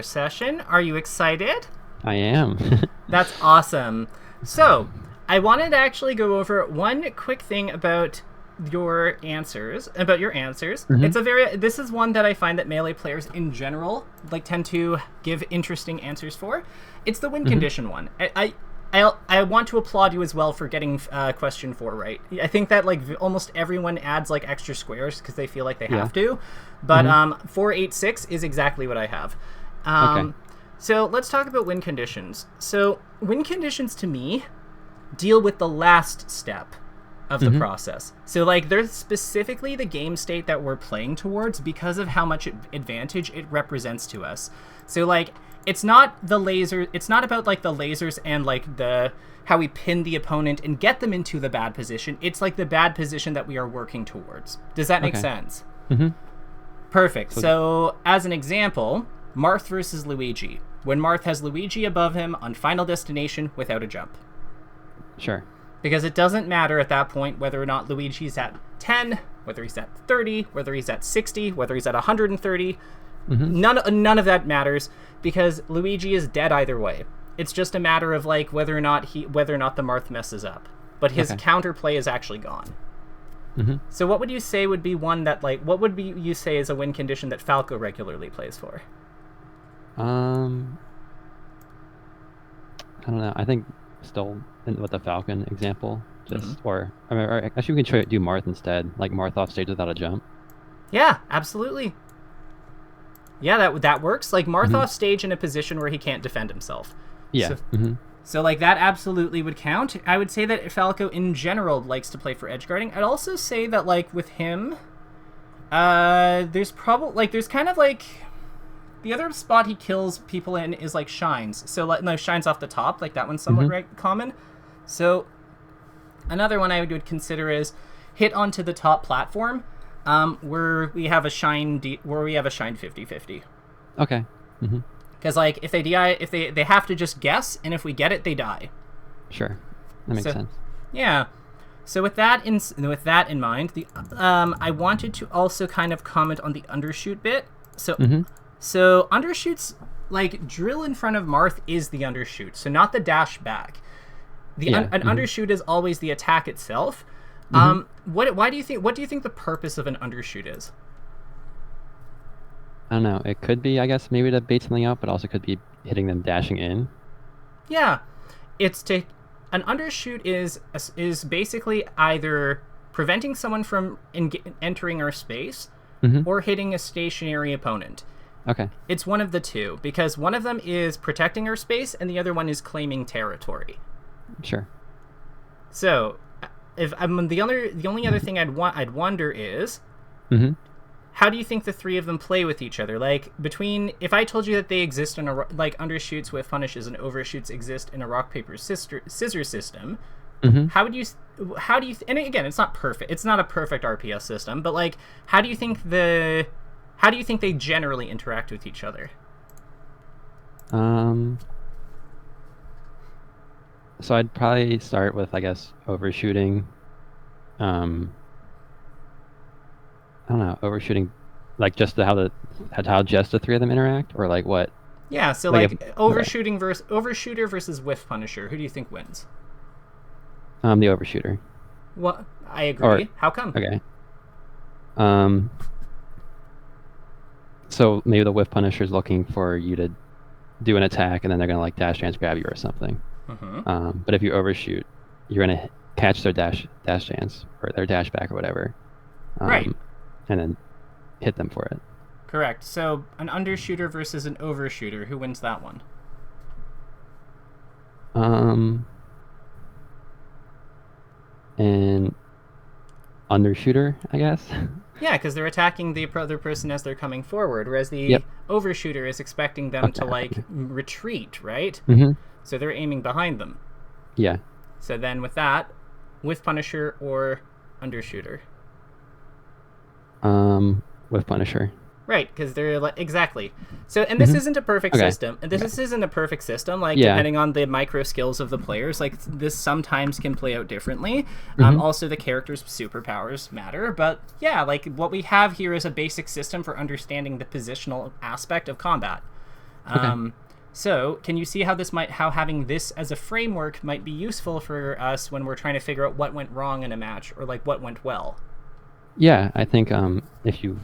first session. Are you excited? I am. That's awesome. So, I wanted to actually go over one quick thing about your answers. Mm-hmm. This is one that I find that Melee players in general tend to give interesting answers for. It's the win condition one. I want to applaud you as well for getting question 4 right. I think that almost everyone adds extra squares because they feel like they have to, but 486 is exactly what I have. Okay. So let's talk about win conditions. So win conditions to me deal with the last step of the process. So they're specifically the game state that we're playing towards because of how much advantage it represents to us. So it's not the laser. It's not about the lasers and the how we pin the opponent and get them into the bad position. It's the bad position that we are working towards. Does that make sense? Mm-hmm. Perfect. So as an example, Marth versus Luigi. When Marth has Luigi above him on Final Destination without a jump. Sure. Because it doesn't matter at that point whether or not Luigi's at 10, whether he's at 30, whether he's at 60, whether he's at 130. None of that matters because Luigi is dead either way. It's just a matter of whether or not the Marth messes up. But his counterplay is actually gone. So what would you say would be one that you say is a win condition that Falco regularly plays for? I don't know. I think still with the Falcon example, or actually we can try to do Marth instead, Marth off stage without a jump. Yeah, absolutely. Yeah, that works. Marth off stage in a position where he can't defend himself. Yeah. So that absolutely would count. I would say that Falco in general likes to play for edge guarding. I'd also say that with him, there's probably there's kind of the other spot he kills people in is shines. So shines off the top, that one's somewhat common. So another one I would consider is hit onto the top platform, where we have a shine 50-50. Okay. Because if they die, if they have to just guess, and if we get it, they die. Sure, that makes sense. Yeah. So with that in mind, I wanted to also kind of comment on the undershoot bit. So undershoots, drill in front of Marth is the undershoot, so not the dash back. An undershoot is always the attack itself. What do you think the purpose of an undershoot is? I don't know. It could be, I guess, maybe to bait something out, but also could be hitting them dashing in. Yeah, an undershoot is basically either preventing someone from entering our space or hitting a stationary opponent. Okay. It's one of the two, because one of them is protecting our space and the other one is claiming territory. Sure. So, if the only other thing I'd wonder is, how do you think the three of them play with each other? If I told you that they exist in undershoots with punishes and overshoots exist in a rock paper scissors system, how do you and again, it's not perfect. It's not a perfect RPS system, but how do you think they generally interact with each other? So I'd probably start with, I guess, overshooting. I don't know, overshooting, just how just the three of them interact, or what? Yeah, so overshooter versus whiff punisher. Who do you think wins? The overshooter. Well, I agree. How come? Okay. So maybe the whiff punisher is looking for you to do an attack, and then they're gonna dash dance grab you or something. But if you overshoot, you're gonna catch their dash dance or their dash back or whatever, right? And then hit them for it. Correct. So an undershooter versus an overshooter, who wins that one? An undershooter, I guess. Yeah, because they're attacking the other person as they're coming forward, whereas the overshooter is expecting them to retreat, right? So they're aiming behind them. Yeah. So then with that, with punisher or undershooter? With punisher. Right, because they're exactly. So, and this isn't a perfect system. And this isn't a perfect system. Depending on the micro skills of the players, this sometimes can play out differently. Also, the character's superpowers matter. But yeah, what we have here is a basic system for understanding the positional aspect of combat. So, can you see how having this as a framework might be useful for us when we're trying to figure out what went wrong in a match, or like what went well? Yeah, I think if you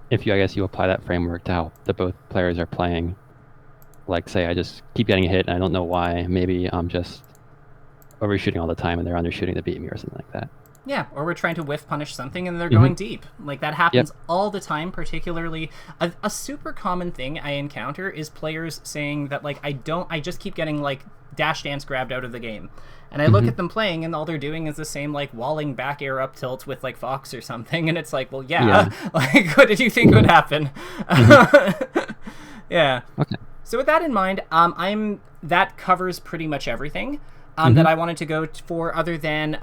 I guess you apply that framework to how the both players are playing, like say I just keep getting hit and I don't know why, maybe I'm just overshooting all the time and they're undershooting to beat me or something like that. Yeah, or we're trying to whiff punish something and they're going deep. Like, that happens all the time, particularly. A super common thing I encounter is players saying that, like, I just keep getting, like, dash dance grabbed out of the game. And I look at them playing and all they're doing is the same, like, walling back air up tilt with, like, Fox or something. And it's like, well, like, what did you think would happen? Yeah. Okay. So with that in mind, that covers pretty much everything. That I wanted to go for, other than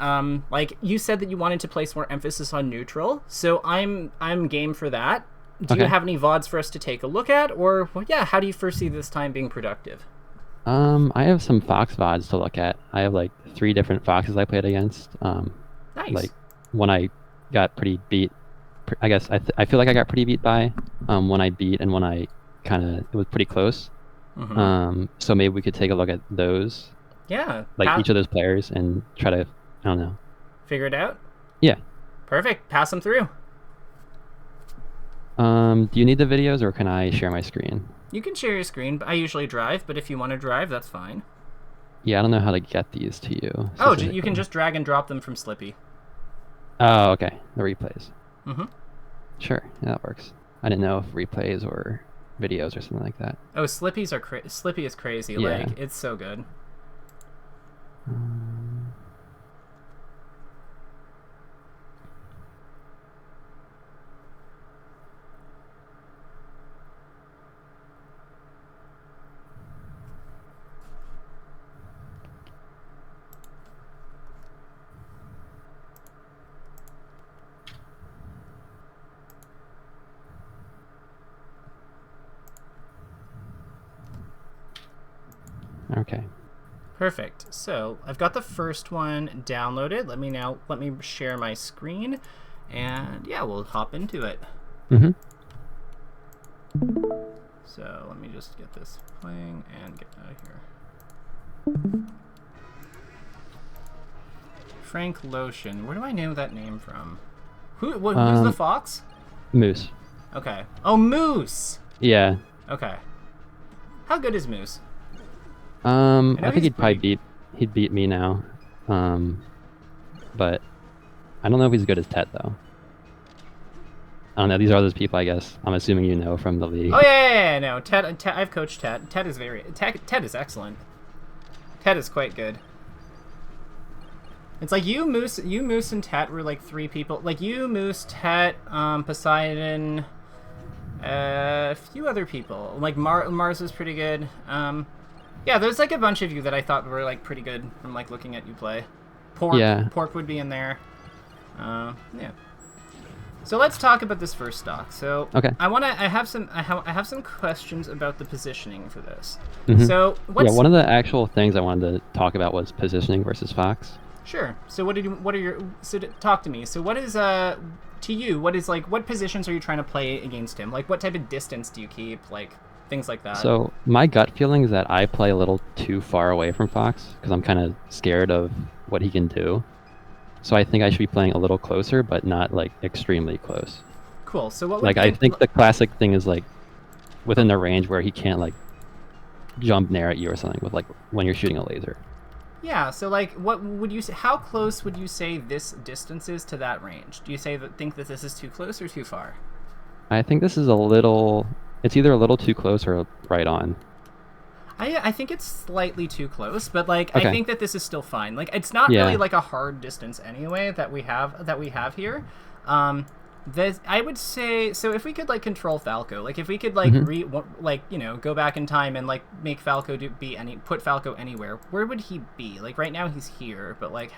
like you said that you wanted to place more emphasis on neutral, so I'm game for that. Do you have any VODs for us to take a look at, or how do you foresee this time being productive? I have some Fox VODs to look at. I have like 3 different Foxes I played against. Nice. Like when I got pretty beat, I guess I feel like I got pretty beat by when I beat and when I it was pretty close. So maybe we could take a look at those. Yeah. Like each of those players and try to, I don't know. Figure it out? Yeah. Perfect. Pass them through. Do you need the videos or can I share my screen? You can share your screen. I usually drive, but if you want to drive, that's fine. Yeah, I don't know how to get these to you. Oh, you can just drag and drop them from Slippy. Oh, okay. The replays. Sure, yeah, that works. I didn't know if replays or videos or something like that. Oh, Slippy is crazy. Yeah. Like, it's so good. Okay. Perfect. So I've got the first one downloaded. Let me share my screen, and we'll hop into it. So let me just get this playing and get out of here. Frank Lotion. Where do I know that name from? Who's the Fox? Moose. Okay. Oh, Moose. Yeah. Okay. How good is Moose? I think he'd beat me now. But I don't know if he's as good as Tet though. I don't know. These are those people, I guess. I'm assuming you know from the league. Oh yeah. No, Tet. I've coached Tet. Tet is excellent. Tet is quite good. It's like you, Moose, and Tet were like 3 people. Like you, Moose, Tet, Poseidon, a few other people. Like Mars was pretty good. Yeah, there's like a bunch of you that I thought were like pretty good from like looking at you play. Pork would be in there. Yeah. So let's talk about this first stock. So I have some questions about the positioning for this. So one of the actual things I wanted to talk about was positioning versus Fox. Sure. So talk to me. So what is to you, what positions are you trying to play against him? Like what type of distance do you keep? Like things like that. So my gut feeling is that I play a little too far away from Fox because I'm kind of scared of what he can do. So I think I should be playing a little closer, but not like extremely close. Cool. So what? Like I think the classic thing is like within the range where he can't like jump nair at you or something with like when you're shooting a laser. Yeah. So like, what would you say? How close would you say this distance is to that range? Do you think that this is too close or too far? I think this is a little. It's either a little too close or right on. I think it's slightly too close, but like I think that this is still fine. Like it's not really like a hard distance anyway that we have here. I would say so if we could like control Falco, like if we could like go back in time and like make Falco put Falco anywhere, where would he be? Like right now he's here, but like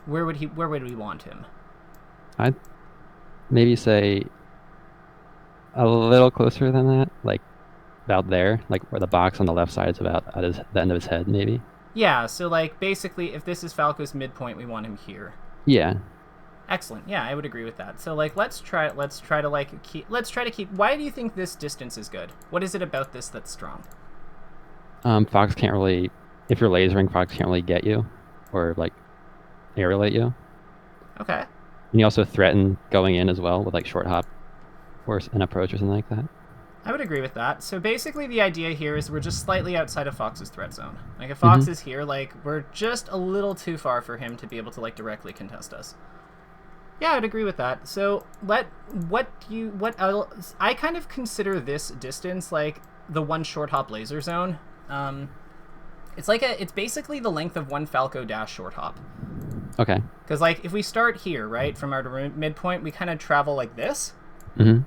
where would we want him? I'd maybe say a little closer than that, like about there, like where the box on the left side is about at the end of his head, maybe. Yeah, so like basically if this is Falco's midpoint, we want him here. Yeah. Excellent. Yeah, I would agree with that. So like let's try to keep why do you think this distance is good? What is it about this that's strong? Fox can't really, if you're lasering, Fox can't really get you or like aerialate you. Okay. And you also threaten going in as well with like short hop or an approach or something like that. I would agree with that. So basically the idea here is we're just slightly outside of Fox's threat zone. Like if Fox is here, like we're just a little too far for him to be able to like directly contest us. Yeah, I'd agree with that. So I kind of consider this distance like the one short hop laser zone. It's basically the length of one Falco dash short hop. Okay. Because like if we start here, right, from our midpoint, we kind of travel like this. And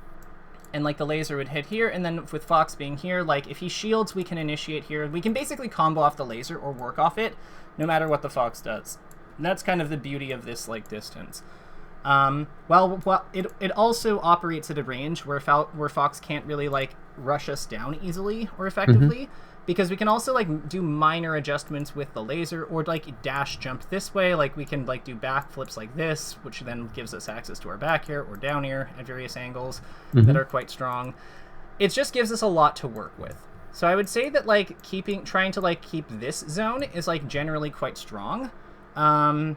like the laser would hit here, and then with Fox being here, like if he shields, we can initiate here. We can basically combo off the laser or work off it, no matter what the Fox does. And that's kind of the beauty of this like distance. Well, it also operates at a range where Fox can't really like rush us down easily or effectively, because we can also like do minor adjustments with the laser or like dash jump this way. Like we can like do backflips like this, which then gives us access to our back air or down air at various angles that are quite strong. It just gives us a lot to work with. So I would say that like trying to like keep this zone is like generally quite strong. Yeah.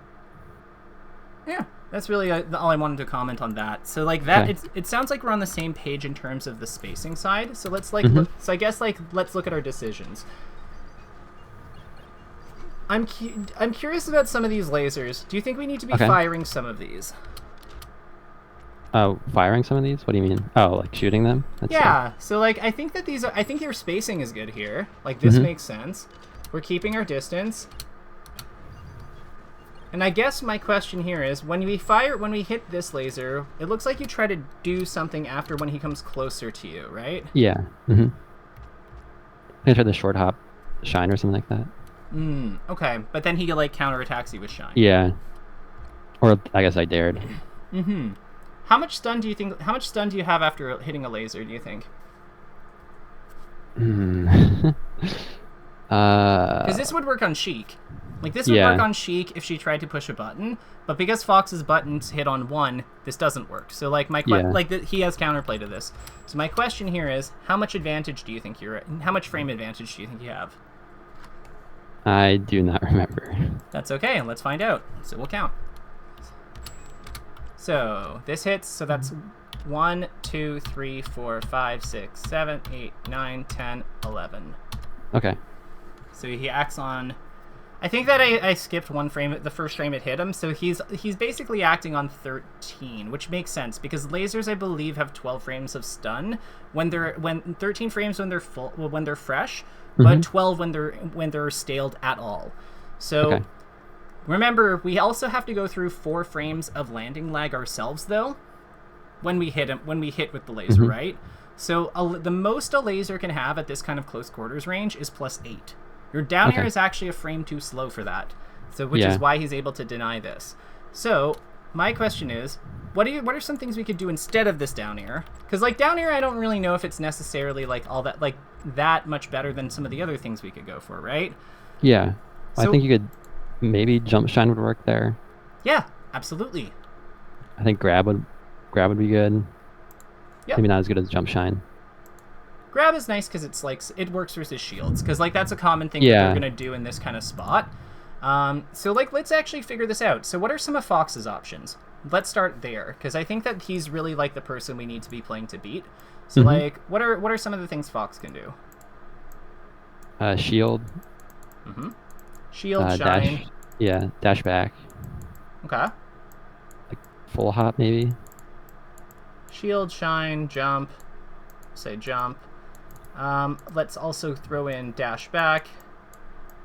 That's really all I wanted to comment on that. So like that, it sounds like we're on the same page in terms of the spacing side. So let's like look. So I guess like let's look at our decisions. I'm curious about some of these lasers. Do you think we need to be firing some of these? Oh, firing some of these? What do you mean? Oh, like shooting them? Yeah. So like I think that these are. I think your spacing is good here. Like this makes sense. We're keeping our distance. And I guess my question here is, when we hit this laser, it looks like you try to do something after when he comes closer to you, right? Yeah. I tried the short hop shine or something like that. Okay. But then he like counterattacks you with shine. Yeah. Or I guess I dared. How much stun do you have after hitting a laser, do you think? Because this would work on Sheik. Like, this would work on Sheik if she tried to push a button, but because Fox's buttons hit on 1, this doesn't work. So, like, he has counterplay to this. So my question here is, how much frame advantage do you think you have? I do not remember. That's okay, let's find out. So we'll count. So, this hits, so that's 1, 2, 3, 4, 5, 6, 7, 8, 9, 10, 11. Okay. So he acts on... I think that I skipped one frame, the first frame it hit him, so he's basically acting on 13, which makes sense because lasers I believe have 12 frames of stun when 13 frames when they're full, when they're fresh, but 12 when they're staled at all. So remember, we also have to go through 4 frames of landing lag ourselves though when we hit with the laser, right? So the most a laser can have at this kind of close quarters range is +8. Your down air is actually a frame too slow for that, so which is why he's able to deny this. So my question is, what are some things we could do instead of this down air? Because like down air, I don't really know if it's necessarily like all that that much better than some of the other things we could go for, right? Yeah, so, I think you could maybe jump shine would work there. Yeah, absolutely. I think grab would be good. Yep. Maybe not as good as jump shine. Grab is nice because it's like it works versus shields, because like that's a common thing that we're gonna do in this kind of spot. So like let's actually figure this out. So what are some of Fox's options? Let's start there, because I think that he's really like the person we need to be playing to beat. So like what are some of the things Fox can do? Shield. Shield, shine. Dash back. Okay. Like full hop maybe. Shield, shine, jump. Say jump. Let's also throw in dash back.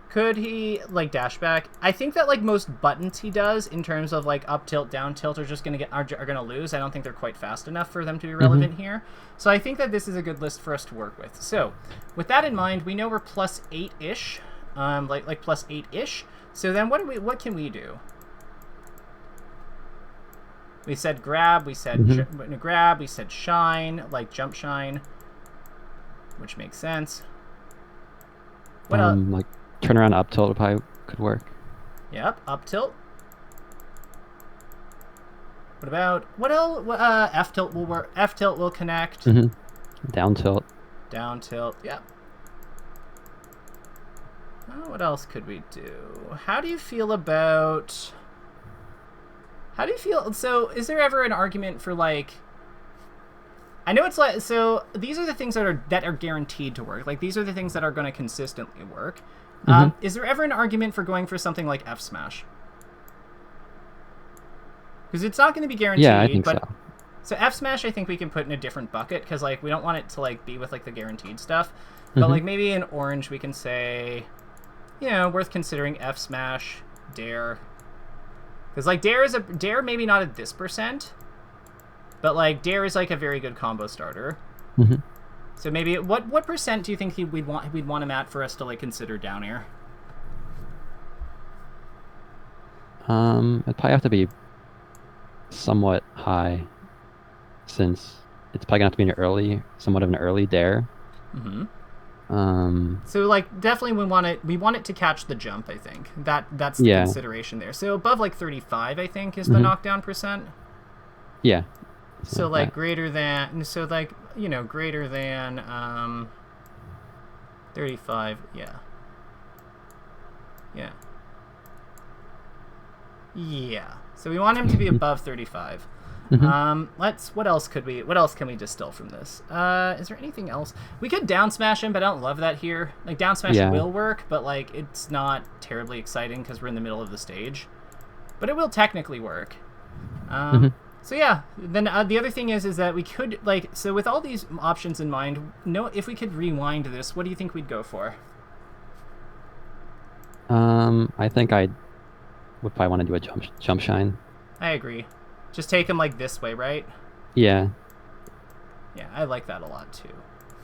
Could he like dash back? I think that like most buttons he does in terms of like up tilt, down tilt are just are gonna lose. I don't think they're quite fast enough for them to be relevant here. So I think that this is a good list for us to work with. So with that in mind, we know we're +8-ish, like +8-ish. So then what can we do? We said grab, we said grab, we said shine, like jump shine, which makes sense. What else? Like turn around up tilt probably could work. Yep, up tilt. What about what else? F tilt will work. F tilt will connect. Down tilt. Down tilt. Yeah. What else could we do? How do you feel about? How do you feel? So, is there ever an argument for like? I know it's like so. These are the things that are guaranteed to work. Like these are the things that are going to consistently work. Is there ever an argument for going for something like F smash? Because it's not going to be guaranteed. Yeah, I think so. So F smash, I think we can put in a different bucket because like we don't want it to like be with like the guaranteed stuff. But like maybe in orange we can say, you know, worth considering F smash, dare. Because like dare maybe not at this percent, but like dare is like a very good combo starter. So maybe what percent do you think we'd want him at for us to like consider down air? It'd probably have to be somewhat high, since it's probably gonna have to be somewhat of an early dare. So like definitely we want it to catch the jump. I think that's the consideration there. So above like 35, I think is the knockdown percent. Yeah. So like greater than greater than 35. Yeah. So we want him to be above 35. What else can we distill from this? Is there anything else? We could down smash him, but I don't love that here. Like down smash will work, but like it's not terribly exciting because we're in the middle of the stage. But it will technically work. So yeah, then the other thing is that we could so with all these options in mind, if we could rewind this, what do you think we'd go for? I think I would probably want to do a jump shine. I agree. Just take him like this way, right? Yeah. Yeah, I like that a lot too.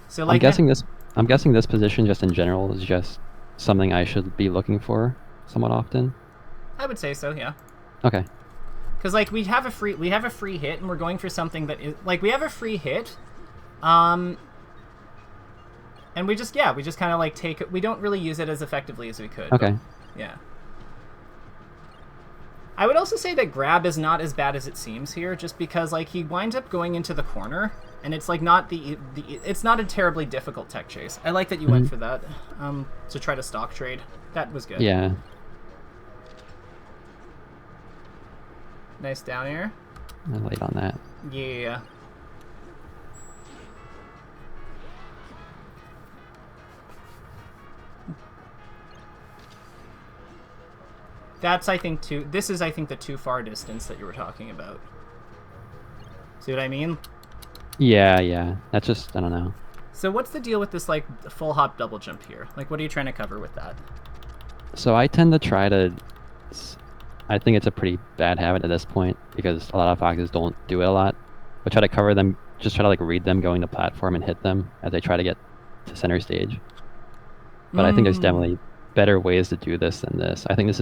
So like I'm guessing this position just in general is just something I should be looking for somewhat often. I would say so, yeah. Okay. Because like we have a free hit, and we're going for something that is like we have a free hit, and we just kind of like take it. We don't really use it as effectively as we could. Okay. But, yeah. I would also say that grab is not as bad as it seems here, just because like he winds up going into the corner, and it's like not it's not a terribly difficult tech chase. I like that you went for that, to try to stock trade. That was good. Yeah. Nice down air. I'm late on that. Yeah. That's, I think, this is, I think, the too far distance that you were talking about. See what I mean? Yeah. That's just, I don't know. So what's the deal with this, like, full hop double jump here? Like, what are you trying to cover with that? So I tend to try to... I think it's a pretty bad habit at this point, because a lot of foxes don't do it a lot. But try to cover them, just try to, like, read them going to platform and hit them as they try to get to center stage. But I think there's definitely better ways to do this than this. I think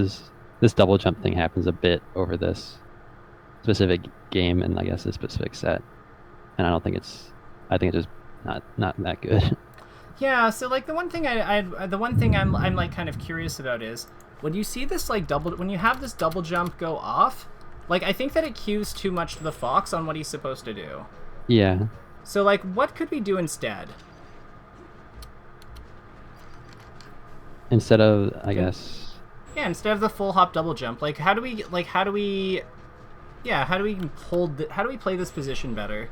this double jump thing happens a bit over this specific game and I guess this specific set, and I think it's just not that good. Yeah. So like the one thing I'm like kind of curious about is when you see this like when you have this double jump go off, like I think that it cues too much to the fox on what he's supposed to do. Yeah. So like what could we do instead? Instead of, I guess. Yeah, instead of the full hop double jump, like how do we play this position better?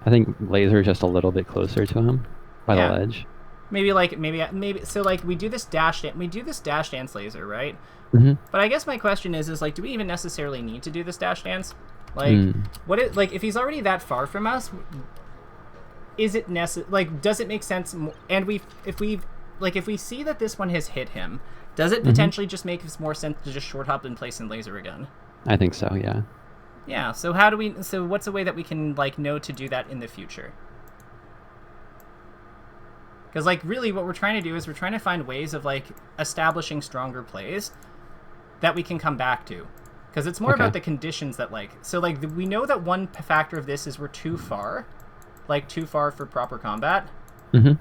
I think laser just a little bit closer to him by the ledge. Maybe so like we do this dash dance laser, right? But I guess my question is like do we even necessarily need to do this dash dance? Like if he's already that far from us, is it does it make sense? And if we see that this one has hit him, does it potentially just make more sense to just short hop and place in laser again? I think so, yeah. Yeah, so what's a way that we can like know to do that in the future? Because like really what we're trying to do is we're trying to find ways of like establishing stronger plays that we can come back to. Because it's more about the conditions that we know that one factor of this is we're too far for proper combat. Too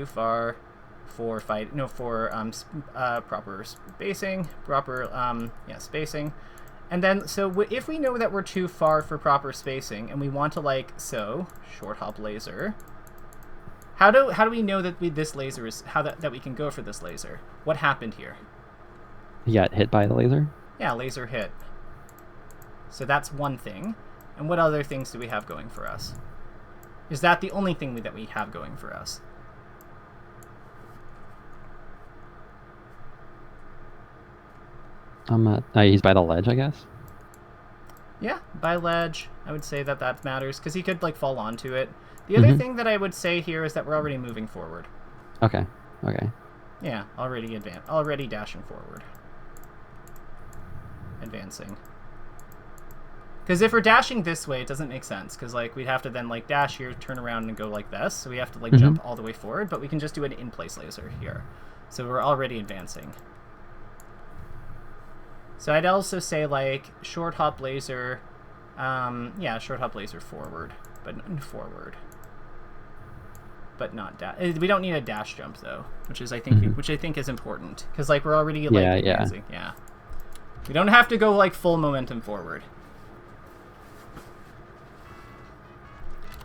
far for proper spacing, And then, so if we know that we're too far for proper spacing, and we want to like, so short hop laser. How do we know that this laser is that we can go for this laser? What happened here? You got hit by the laser? Yeah, laser hit. So that's one thing. And what other things do we have going for us? Is that the only thing that we have going for us? He's by the ledge, I guess. Yeah, by ledge. I would say that matters because he could like fall onto it. The other thing that I would say here is that we're already moving forward. Okay. Yeah, already dashing forward. Advancing. Because if we're dashing this way, it doesn't make sense. Because like we'd have to then like dash here, turn around, and go like this. So we have to like jump all the way forward. But we can just do an in-place laser here. So we're already advancing. So I'd also say like short hop laser. Yeah, short hop laser forward, but forward. But not dash. We don't need a dash jump though, which is I think is important because like we're already like advancing. Yeah. We don't have to go like full momentum forward.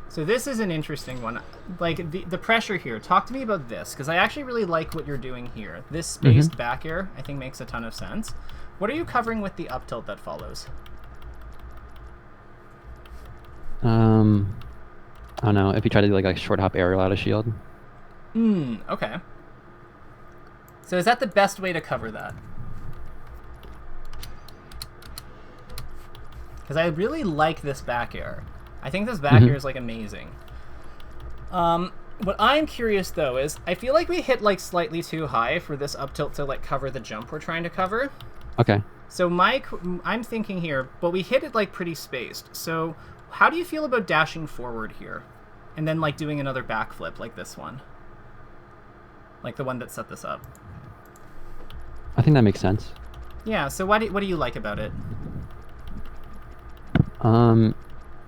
So this is an interesting one. Like the pressure here. Talk to me about this because I actually really like what you're doing here. This spaced back air I think makes a ton of sense. What are you covering with the up tilt that follows? I don't know. If you try to do like a short hop aerial out of shield. Okay. So is that the best way to cover that? Because I really like this back air. I think this back air is like amazing. What I'm curious though is I feel like we hit like slightly too high for this up tilt to like cover the jump we're trying to cover. Okay. So I'm thinking here, but we hit it like pretty spaced. So how do you feel about dashing forward here? And then like doing another backflip like this one? Like the one that set this up. I think that makes sense. Yeah, so what do you like about it?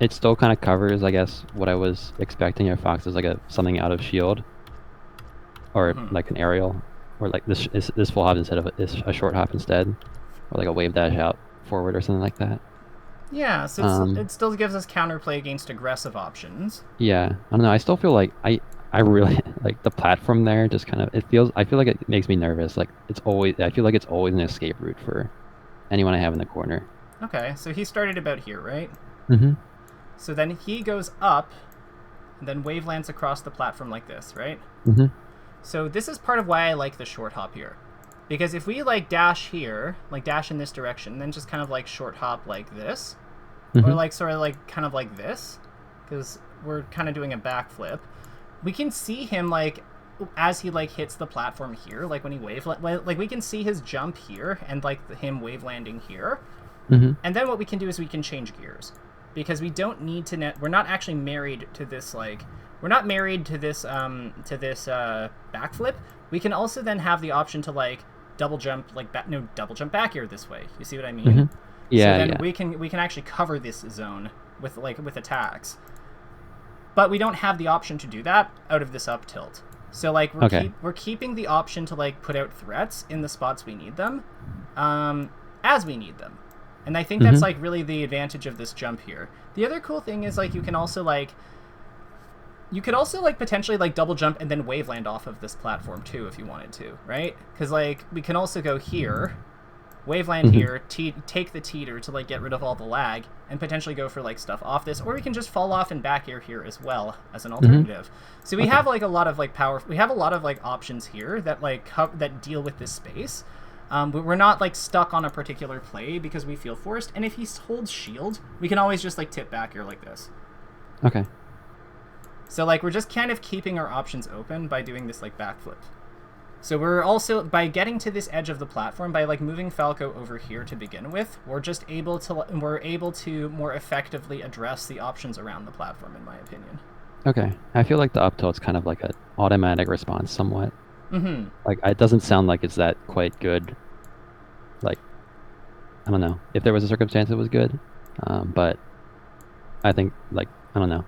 It still kind of covers, I guess, what I was expecting if Fox is like something out of shield. Or like an aerial. Or like this full hop instead of a short hop instead. Or like a wave dash out forward or something like that. Yeah, so it still gives us counterplay against aggressive options. Yeah, I don't know. I still feel like I really like the platform there. Just kind of I feel like it makes me nervous. Like I feel like it's always an escape route for anyone I have in the corner. Okay, so he started about here, right? Mm-hmm. So then he goes up, and then wave lands across the platform like this, right? Mm-hmm. So this is part of why I like the short hop here. Because if we like dash here, like dash in this direction, then just kind of like short hop like this, or like sort of like kind of like this, because we're kind of doing a backflip, we can see him like as he like hits the platform here, like when he like we can see his jump here and like him wave landing here. And then what we can do is we can change gears because we don't need to we're not actually married to this backflip. We can also then have the option to like double jump back here this way. You see what I mean? Yeah. So then we can actually cover this zone with attacks. But we don't have the option to do that out of this up tilt. So like we're keeping the option to like put out threats in the spots we need them, as we need them. And I think that's like really the advantage of this jump here. The other cool thing is like you could also like potentially like double jump and then wave land off of this platform too if you wanted to, right? Because like we can also go here, wave land here, take the teeter to like get rid of all the lag, and potentially go for like stuff off this, or we can just fall off and back air here as well as an alternative. So we have like a lot of like we have a lot of like options here that like that deal with this space. We're not like stuck on a particular play because we feel forced, and if he holds shield, we can always just like tip back here like this. Okay. So like we're just kind of keeping our options open by doing this like backflip. So we're also, by getting to this edge of the platform, by like moving Falco over here to begin with, we're able to more effectively address the options around the platform, in my opinion. Okay. I feel like the up tilt's kind of like an automatic response somewhat. Like it doesn't sound like it's that quite good. Like, I don't know. If there was a circumstance it was good. But I think like, I don't know.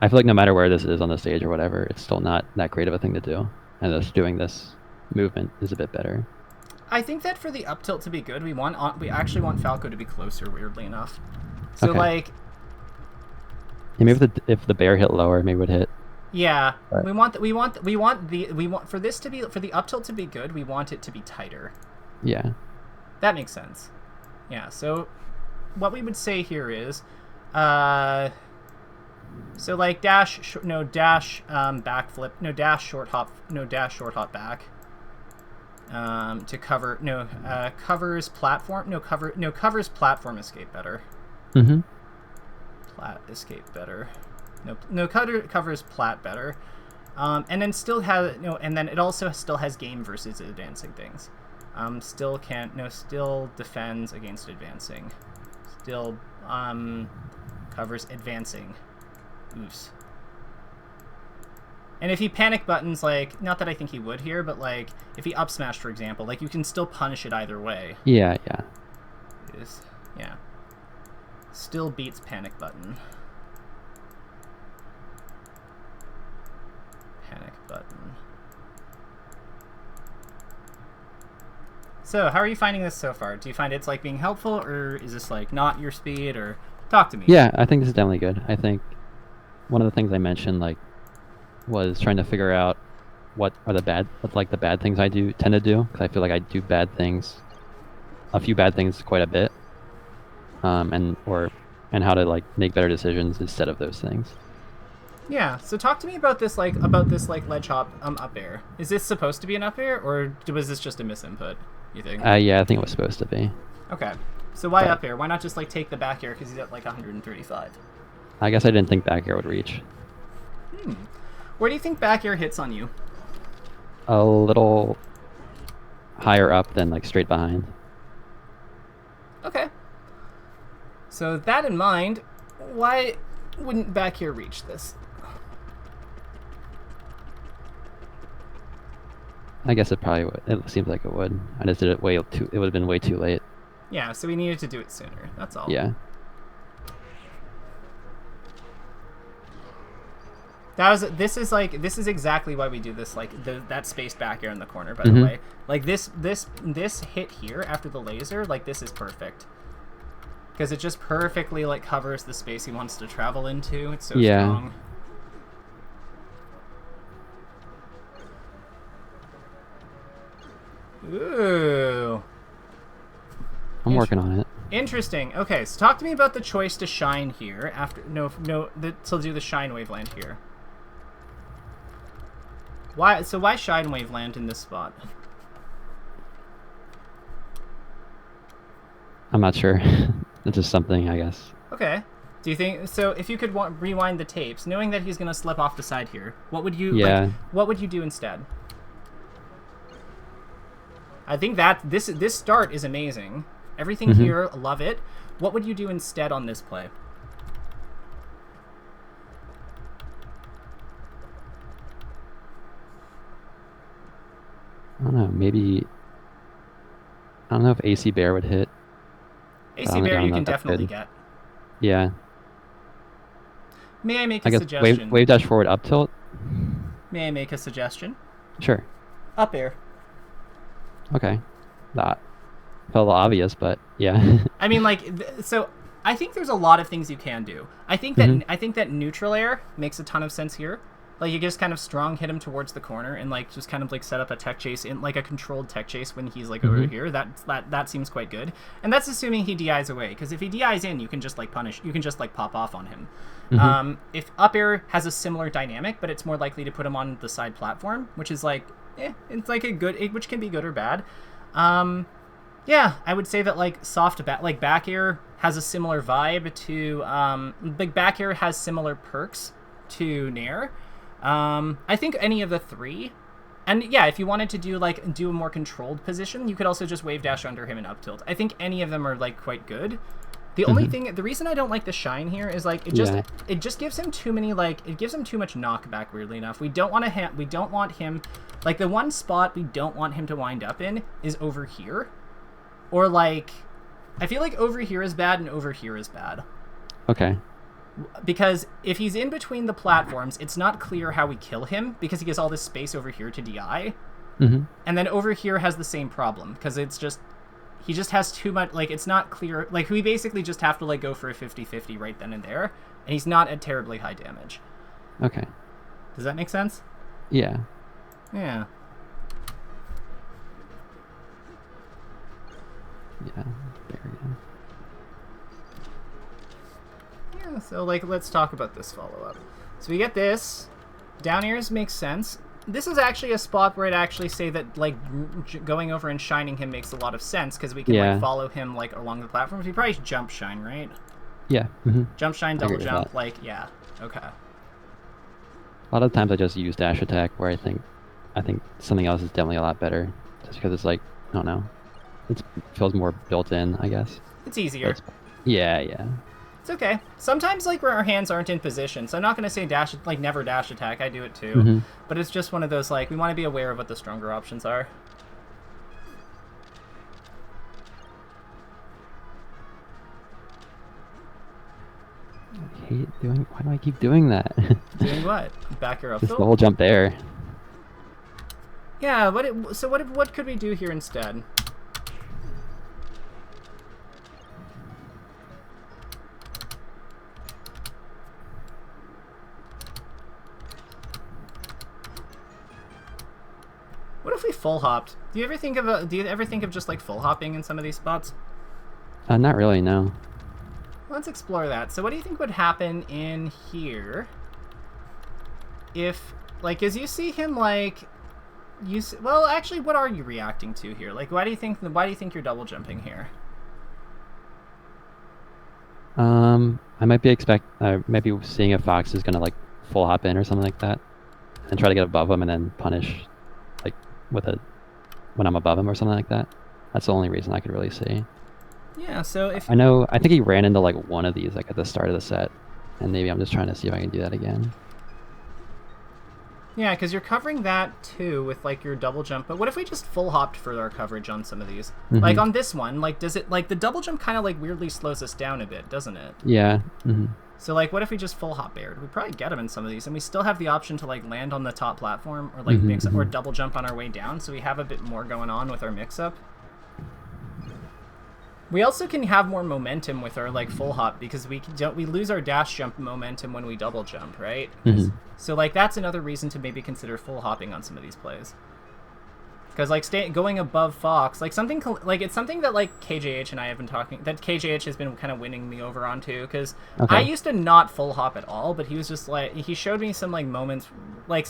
I feel like no matter where this is on the stage or whatever, it's still not that great of a thing to do. And just doing this movement is a bit better. I think that for the up tilt to be good, we actually want Falco to be closer. Weirdly enough, so Okay. like, Yeah, maybe if the bear hit lower, maybe it would hit. yeah, But- we want for this to be for the up tilt to be good. We want it to be tighter. Yeah. That makes sense. Yeah. So, what we would say here is, so like dash backflip, dash short hop back. To cover covers platform covers platform escape better. Mm-hmm. Plat escape better. Covers plat better. And then still has and then it also still has game versus advancing things. Still defends against advancing. Still covers advancing. Oops. And if he panic buttons, like, not that I think he would here, but like if he up smashed, for example, like you can still punish it either way. Yeah. Yeah. Still beats panic button. Panic button. So, how are you finding this so far? Do you find it's like being helpful, or is this like not your speed, or talk to me? Yeah, I think this is definitely good. I think one of the things I mentioned, like, was trying to figure out what the bad things I tend to do, because I feel like I do a few bad things quite a bit, and how to like make better decisions instead of those things. Yeah. So talk to me about this like ledge hop up air. Is this supposed to be an up air, or was this just a misinput? You think? Yeah, I think it was supposed to be. Okay. So why But up air? Why not just like take the back air because he's at like 135? I guess I didn't think back air would reach. Where do you think back air hits on you? A little higher up than like straight behind. Okay. So that in mind, why wouldn't back air reach this? I guess it probably would. It seems like it would. I just did it it would have been way too late. Yeah, so we needed to do it sooner. That's all. Yeah. This is exactly why we do this, like that spaced back air in the corner, by the way. Like this hit here after the laser, like this is perfect. Because it just perfectly like covers the space he wants to travel into. It's so strong. Ooh. I'm working on it. Interesting. Okay, so talk to me about the choice to shine here after to do the shine wave land here. Why shine wave land in this spot? I'm not sure. It's just something, I guess. Okay. Do you think so? If you could rewind the tapes, knowing that he's gonna slip off the side here, what would you what would you do instead? I think that this start is amazing. Everything here, love it. What would you do instead on this play? I don't know. Maybe I don't know if AC Bear would hit. AC Bear you can definitely get. Yeah. May I make a suggestion? Wave dash forward up tilt. May I make a suggestion? Sure. Up air. Okay. That felt a little obvious, but yeah. I mean, like, so I think there's a lot of things you can do. I think that neutral air makes a ton of sense here. Like, you just kind of strong hit him towards the corner and like just kind of like set up a tech chase in like a controlled tech chase when he's like over here. That seems quite good. And that's assuming he DIs away, because if he DIs in, you can just like pop off on him. If up air has a similar dynamic, but it's more likely to put him on the side platform, which is like, it's like which can be good or bad. Yeah, I would say that like back air has a similar vibe to back air has similar perks to Nair. I think any of the three, and yeah, if you wanted to do a more controlled position, you could also just wave dash under him and up tilt. I think any of them are like quite good. The only thing, the reason I don't like the shine here is like it just gives him too many it gives him too much knockback. Weirdly enough, we don't want him like the one spot we don't want him to wind up in is over here, or like I feel like over here is bad and over here is bad. Okay. Because if he's in between the platforms, it's not clear how we kill him because he has all this space over here to DI. Mm-hmm. And then over here has the same problem, because he just has too much, like, it's not clear. Like, we basically just have to, like, go for a 50-50 right then and there, and he's not at terribly high damage. Okay. Does that make sense? Yeah. Yeah. Yeah. There we go. Yeah, so, like, let's talk about this follow-up. So we get this. Down airs makes sense. This is actually a spot where I'd actually say that, like, going over and shining him makes a lot of sense, because we can, like, follow him, like, along the platforms. We probably jump shine, right? Yeah. Mm-hmm. Jump shine, double jump, like, yeah. Okay. A lot of times I just use dash attack, where I think something else is definitely a lot better, just because it's like, I don't know, it feels more built in, I guess. It's easier. Yeah. It's okay. Sometimes, like, where our hands aren't in position, so I'm not going to say dash, like, never dash attack. I do it too. Mm-hmm. But it's just one of those, like, we want to be aware of what the stronger options are. I hate doing. Why do I keep doing that? Doing what? Back air up. Just the whole jump there. Yeah. What could we do here instead? What if we full hopped? Do you ever think of just, like, full hopping in some of these spots? Not really, no. Let's explore that. So what do you think would happen in here if, like, as you see him, like, well, actually, what are you reacting to here? Like, why do you think you're double jumping here? I might be maybe seeing if Fox is gonna, like, full hop in or something like that, and try to get above him and then punish, like, when I'm above him or something like that. That's the only reason I could really see. Yeah, so if... I think he ran into, like, one of these, like, at the start of the set, and maybe I'm just trying to see if I can do that again. Yeah, because you're covering that, too, with, like, your double jump. But what if we just full hopped for our coverage on some of these? Mm-hmm. Like, on this one, like, does it... Like, the double jump kind of, like, weirdly slows us down a bit, doesn't it? Yeah. Mm-hmm. So, like, what if we just full hop aired? We'd probably get him in some of these, and we still have the option to, like, land on the top platform, or, like, mix up, or double jump on our way down, so we have a bit more going on with our mix-up. We also can have more momentum with our, like, full hop, because we lose our dash jump momentum when we double jump, right? Mm-hmm. So, like, that's another reason to maybe consider full hopping on some of these plays. Because, like, going above Fox, like, something, like, it's something that, like, KJH and I have been talking, that KJH has been kind of winning me over on, too, because I used to not full hop at all, but he was just, like, he showed me some, like, moments, like,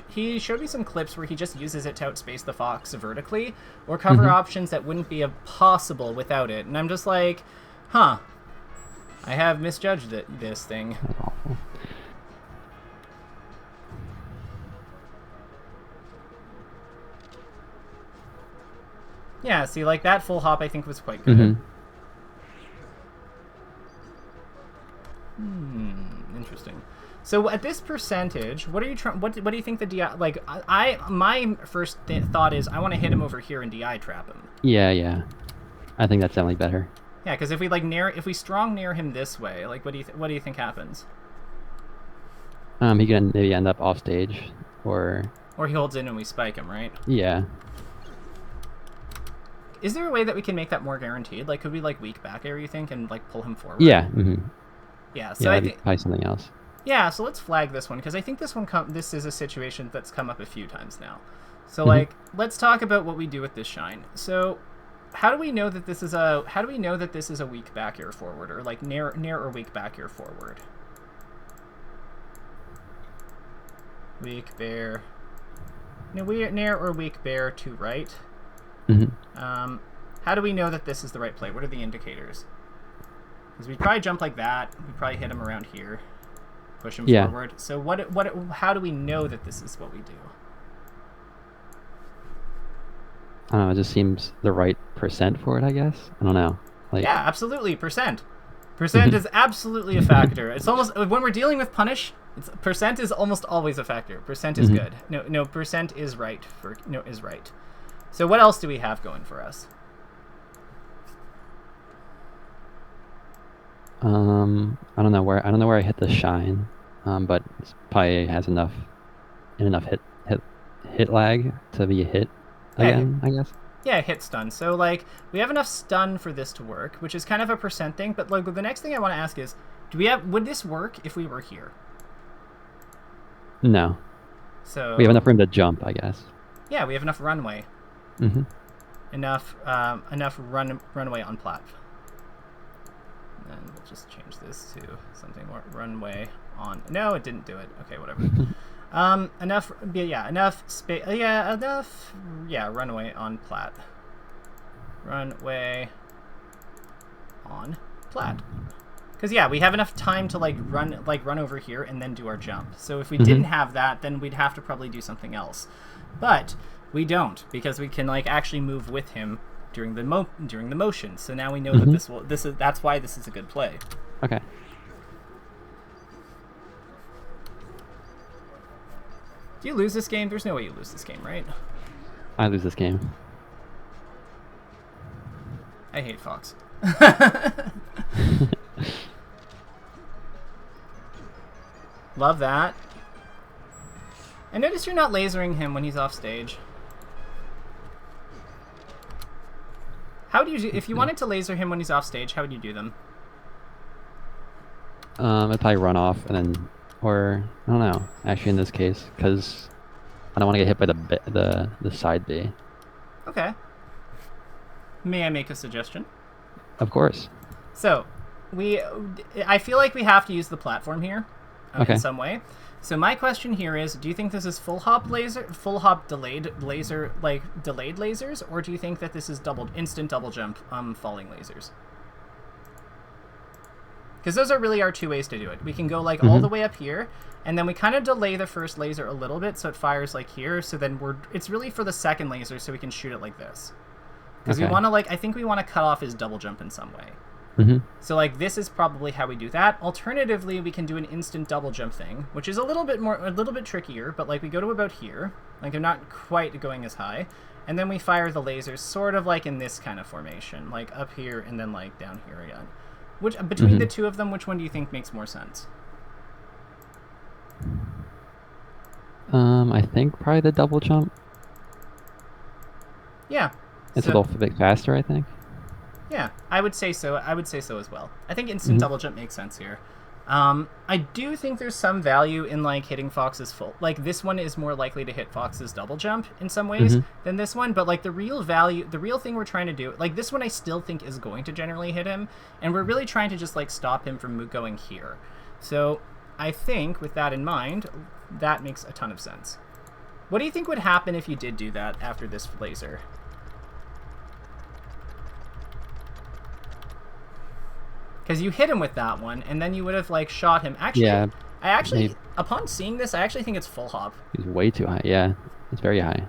he showed me some clips where he just uses it to outspace the Fox vertically, or cover options that wouldn't be possible without it, and I'm just like, huh, I have misjudged this thing. That's awful. Yeah, see, like, that full hop I think was quite good. Interesting. So at this percentage, what are you trying? What do you think the DI? Like, my first thought is I want to hit him over here and DI trap him. Yeah. I think that's definitely better. Yeah, because if we, like, if we strong nair him this way, like, what do you think happens? He can maybe end up off stage, or he holds in and we spike him, right? Yeah. Is there a way that we can make that more guaranteed? Like, could we, like, weak back air, you think, and, like, pull him forward? Yeah. Yeah. So I think probably something else. Yeah. So let's flag this one, because I think this is a situation that's come up a few times now. So like, let's talk about what we do with this shine. So, how do we know that this is a weak back air forward, or like nair or weak back air forward? Weak bear. No, nair or weak bear to right. How do we know that this is the right play? What are the indicators? Because we probably jump like that. We probably hit him around here, push him forward. So how do we know that this is what we do? I don't know. It just seems the right percent for it, I guess. I don't know. Like, yeah, absolutely. Percent is absolutely a factor. It's almost, when we're dealing with punish, percent is almost always a factor. Percent is good. No, percent is right. Is right. So what else do we have going for us? I don't know where I hit the shine, but it probably has enough hit lag to be a hit. again, I guess. Yeah, hit stun. So, like, we have enough stun for this to work, which is kind of a percent thing. But, like, the next thing I want to ask is, would this work if we were here? No. So we have enough room to jump, I guess. Yeah, we have enough runway. Mm-hmm. Enough runway on plat. And we'll just change this to something more runway on. No, it didn't do it. Okay, whatever. Enough space. Runway on plat. Runway on plat. Because we have enough time to run over here and then do our jump. So if we didn't have that, then we'd have to probably do something else. But we don't, because we can actually move with him during the motion. So now we know that that's why this is a good play. Okay. Do you lose this game? There's no way you lose this game, right? I lose this game. I hate Fox. Love that. I notice you're not lasering him when he's off stage. How do you do, if you wanted to laser him when he's off stage, how would you do them? I'd probably run off and then, or I don't know. Actually, in this case, because I don't want to get hit by the side B. Okay. May I make a suggestion? Of course. So, I feel like we have to use the platform here in some way. So my question here is, do you think this is full hop delayed lasers, or do you think that this is instant double jump falling lasers? Because those are really our two ways to do it. We can go all the way up here, and then we kind of delay the first laser a little bit so it fires here, so then it's really for the second laser so we can shoot it like this. Because we want to I think we want to cut off his double jump in some way. So this is probably how we do that. Alternatively, we can do an instant double jump thing, which is a little bit trickier, but we go to about here. They're not quite going as high. And then we fire the lasers sort of in this kind of formation, up here and then down here again. Which between the two of them, which one do you think makes more sense? I think probably the double jump. Yeah. It's a little bit faster, I think. Yeah, I would say so. I would say so as well. I think instant double jump makes sense here. I do think there's some value in hitting Fox's full. This one is more likely to hit Fox's double jump in some ways than this one. But the real thing we're trying to do, this one I still think is going to generally hit him, and we're really trying to just stop him from going here. So I think with that in mind, that makes a ton of sense. What do you think would happen if you did do that after this laser? Because you hit him with that one, and then you would have shot him. Actually, upon seeing this, I actually think it's full hop. He's way too high. Yeah, it's very high.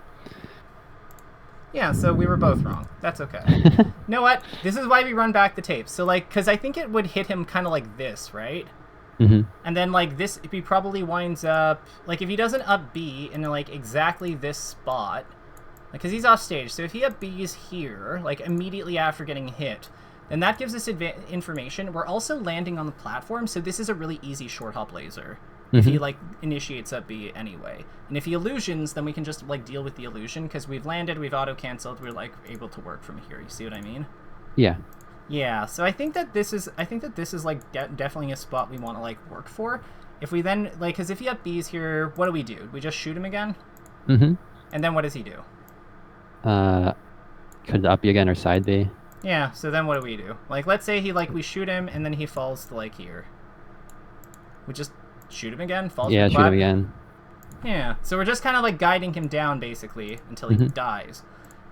Yeah, so we were both wrong. That's okay. You know what? This is why we run back the tape. So because I think it would hit him kind of like this, right? And then this, he probably winds up if he doesn't up B in exactly this spot, because he's off stage. So if he up B's here, immediately after getting hit. And that gives us information. We're also landing on the platform, so this is a really easy short hop laser. If he initiates up B anyway. And if he illusions, then we can just deal with the illusion, because we've landed, we've auto canceled, we're able to work from here. You see what I mean? Yeah. Yeah. So I think that this is definitely a spot we want to work for. If we then because if he up B's here, what do? We just shoot him again? And then what does he do? Could up B again or side B? Yeah, so then what do we do? Let's say we shoot him, and then he falls to, here. We just shoot him again? Falls shoot him again. Yeah, so we're just kind of, guiding him down, basically, until he dies.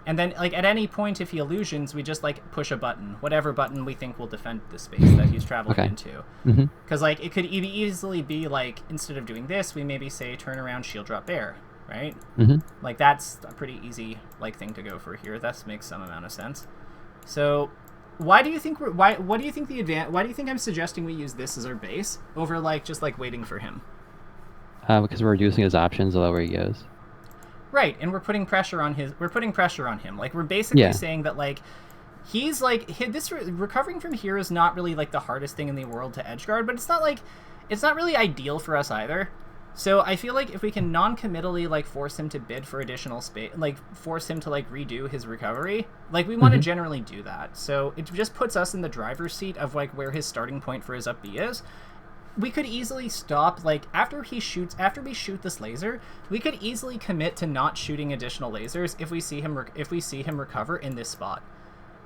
And then, at any point, if he illusions, we just, push a button. Whatever button we think will defend the space that he's traveling into. Because, it could easily be, instead of doing this, we maybe say, turn around, shield drop air, right? That's a pretty easy, thing to go for here. That makes some amount of sense. So, why do you think I'm suggesting we use this as our base over just waiting for him? Because we're reducing his options the lower he goes. Right, and we're putting pressure on him. We're basically saying that he's this recovering from here is not really the hardest thing in the world to edge guard, but it's not really ideal for us either. So I feel like if we can non-committally like force him to bid for additional space, like force him to like redo his recovery, like we want to generally do that. So it just puts us in the driver's seat of like where his starting point for his up B is. We could easily stop, like after we shoot this laser, we could easily commit to not shooting additional lasers if we see him recover in this spot.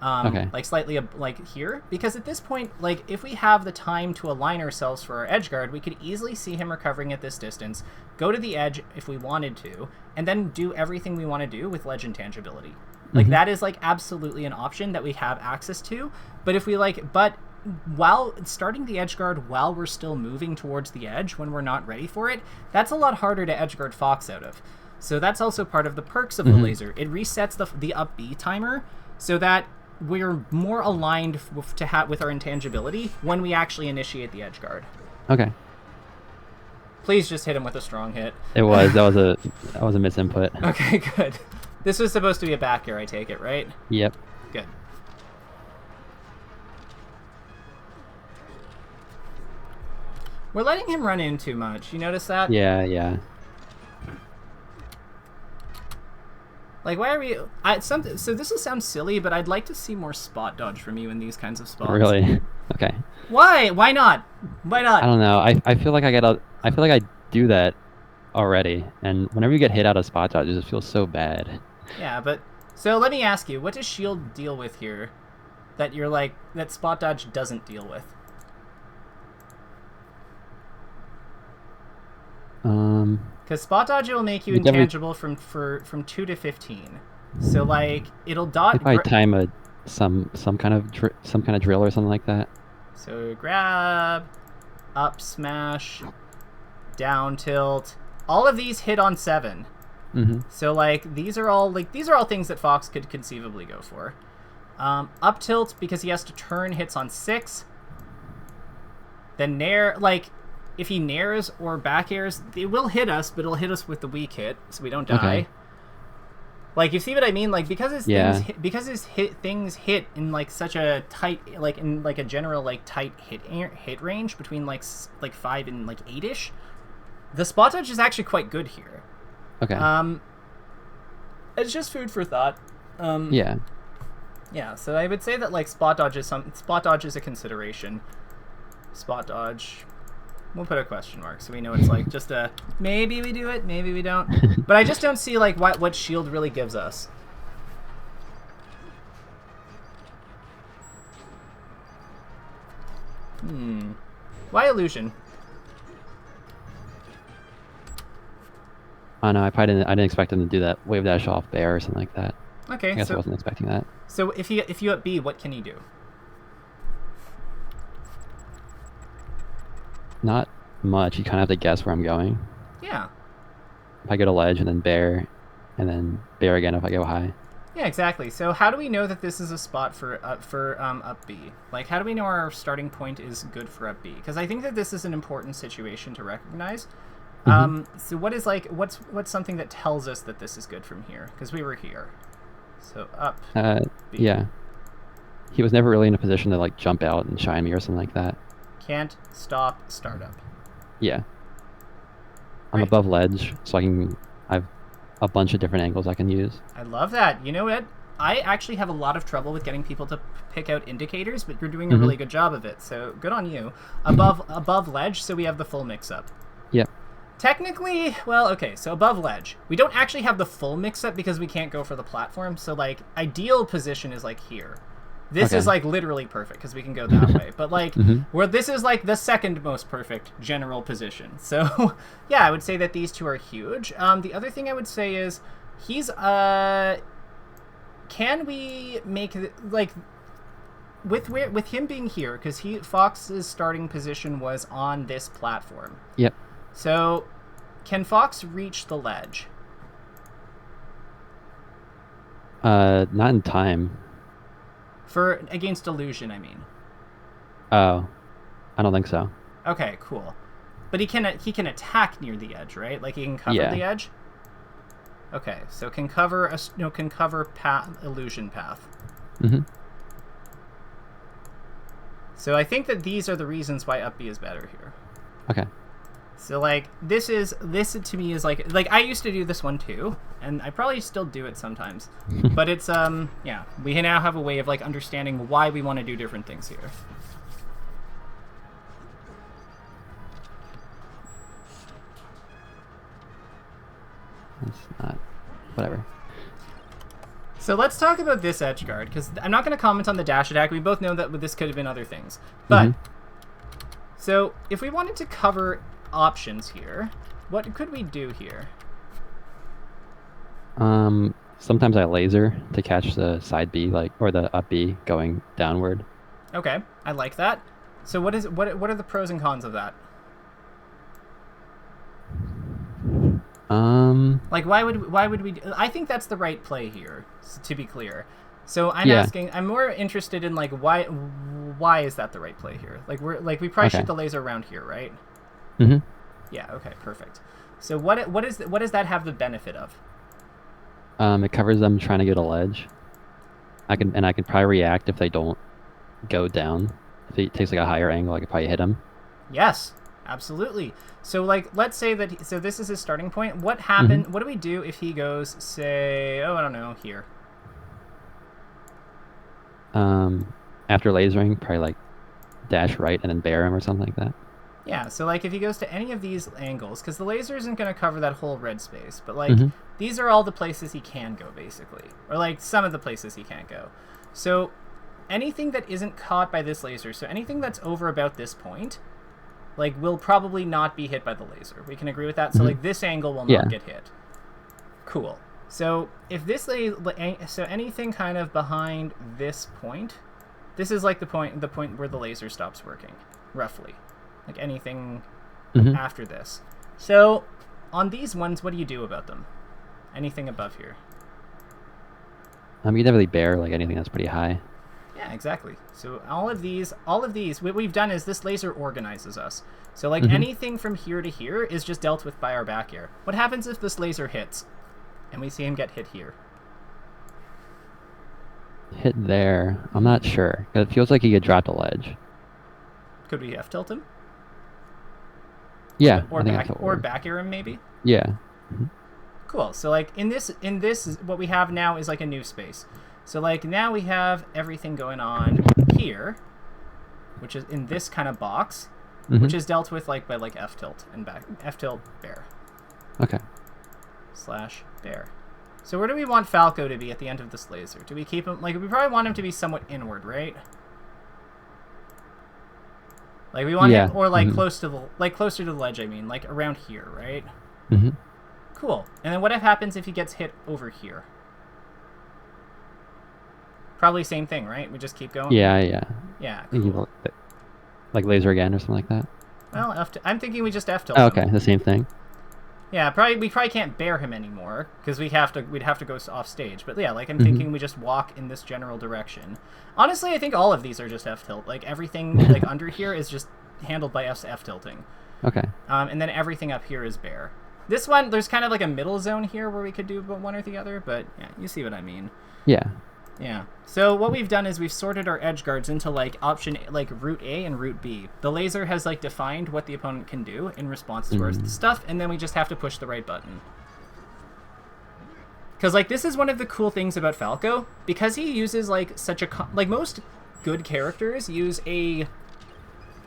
Like slightly like here, because at this point, like if we have the time to align ourselves for our edge guard, we could easily see him recovering at this distance, go to the edge if we wanted to, and then do everything we want to do with ledge intangibility. Like that is like absolutely an option that we have access to. But if we but while starting the edge guard while we're still moving towards the edge when we're not ready for it, that's a lot harder to edge guard Fox out of. So that's also part of the perks of the laser. It resets the up B timer so that we're more aligned with our intangibility when we actually initiate the edge guard. Okay. Please just hit him with a strong hit. It was. That was a misinput. Okay, good. This was supposed to be a back air, I take it, right? Yep. Good. We're letting him run in too much. You notice that? Yeah. Like, why are we... so this will sound silly, but I'd like to see more spot dodge from you in these kinds of spots. Really? Okay. Why? Why not? Why not? I don't know. I feel like I feel like I do that already, and whenever you get hit out of spot dodge, it just feels so bad. Yeah, but... So let me ask you, what does shield deal with here that that spot dodge doesn't deal with? Because spot dodge will make you intangible from 2 to 15. So like it'll dodge. If I time some kind of drill or something like that. So grab, up smash, down tilt. All of these hit on 7. So like these are all things that Fox could conceivably go for. Up tilt because he has to turn hits on 6. Then nair, like if he nairs or back airs, it will hit us, but it'll hit us with the weak hit, so we don't die. Okay. Like, you see what I mean? Like, because his things hit in like such a tight, like in like a general like tight hit range between like 5 and like 8ish, the spot dodge is actually quite good here. Okay. It's just food for thought. Yeah. Yeah. So I would say that like spot dodge is a consideration. Spot dodge. We'll put a question mark so we know it's like just a maybe we do it, maybe we don't. But I just don't see like what shield really gives us. Why illusion? Oh no, I didn't expect him to do that wave dash off bear or something like that. Okay, I guess I wasn't expecting that. So if you up B, what can he do? Not much. You kind of have to guess where I'm going. Yeah. If I go to ledge and then bear, and then bear again if I go high. Yeah, exactly. So how do we know that this is a spot for up B? Like, how do we know our starting point is good for up B? Because I think that this is an important situation to recognize. So what's something that tells us that this is good from here? Because we were here. So up B. Yeah. He was never really in a position to like jump out and shine me or something like that. Can't stop startup. Yeah. I'm Right. above ledge, so I have a bunch of different angles I can use. I love that. You know what? I actually have a lot of trouble with getting people to pick out indicators, but you're doing a really good job of it, so good on you. Above ledge, so we have the full mix-up. Yep. Technically, well, okay, so above ledge. We don't actually have the full mix-up because we can't go for the platform, so, like, ideal position is, like, here. This is, like, literally perfect because we can go that way. But, like, where this is, like, the second most perfect general position. So, yeah, I would say that these two are huge. The other thing I would say is he's, can we make, like, with him being here, because Fox's starting position was on this platform. Yep. So, can Fox reach the ledge? Not in time. Against illusion, I mean. Oh, I don't think so. Okay, cool. But he can attack near the edge, right? Like he can cover the edge. Okay, so can cover illusion path. Mm-hmm. So I think that these are the reasons why up B is better here. Okay. So like this to me is like I used to do this one too, and I probably still do it sometimes. But it's yeah, we now have a way of like understanding why we want to do different things here. It's not, whatever. So let's talk about this edge guard, because I'm not going to comment on the dash attack. We both know that this could have been other things. But, so if we wanted to cover options here, what could we do here? Sometimes I laser to catch the side B, or the up B going downward. Okay, I like that. So what are the pros and cons of that? Like why would we I think that's the right play here, to be clear. So I'm asking, I'm more interested in like why is that the right play here? Like we probably shoot the laser around here, right? Yeah, okay, perfect. So what does that have the benefit of? It covers them trying to get a ledge. I can probably react if they don't go down. If it takes like a higher angle, I could probably hit them. Yes, absolutely. So like let's say that so this is his starting point. What happened? What do we do if he goes, say, I don't know, here? After lasering, probably like dash right and then bear him or something like that. Yeah, so like if he goes to any of these angles, because the laser isn't going to cover that whole red space, but like these are all the places he can go basically, or like some of the places he can't go. So anything that isn't caught by this laser, so anything that's over about this point, like will probably not be hit by the laser. We can agree with that. So like this angle will not get hit. Cool. So if this so anything kind of behind this point, this is like the point where the laser stops working, roughly. Like anything after this. So on these ones, what do you do about them? Anything above here? You can definitely bear like anything that's pretty high. Yeah, exactly. So all of these, what we've done is this laser organizes us. So like anything from here to here is just dealt with by our back air. What happens if this laser hits and we see him get hit here? Hit there? I'm not sure. It feels like he could drop the ledge. Could we F-tilt him? Yeah. Or back air him maybe? Yeah. Cool. So like in this what we have now is like a new space. So like now we have everything going on here, which is in this kind of box, which is dealt with like by like F-tilt and back F-tilt bear. Okay. / bear. So where do we want Falco to be at the end of this laser? Do we keep him like we probably want him to be somewhat inward, right? Like we want him, or like closer to the ledge. I mean, like around here, right? Cool. And then what happens if he gets hit over here? Probably same thing, right? We just keep going. Yeah. Cool. Like laser again or something like that. Well, I'm thinking we just F-tilt. Oh, okay, the same thing. Yeah, we probably can't bear him anymore because we'd have to go off stage. But yeah, like I'm thinking we just walk in this general direction. Honestly, I think all of these are just F-tilt. Like everything like under here is just handled by F-tilting. Okay. And then everything up here is bear. This one, there's kind of like a middle zone here where we could do one or the other. But yeah, you see what I mean. Yeah. Yeah. So what we've done is we've sorted our edge guards into like option like route A and route B. The laser has like defined what the opponent can do in response to our stuff, and then we just have to push the right button. Because like this is one of the cool things about Falco, because he uses like such a like most good characters use a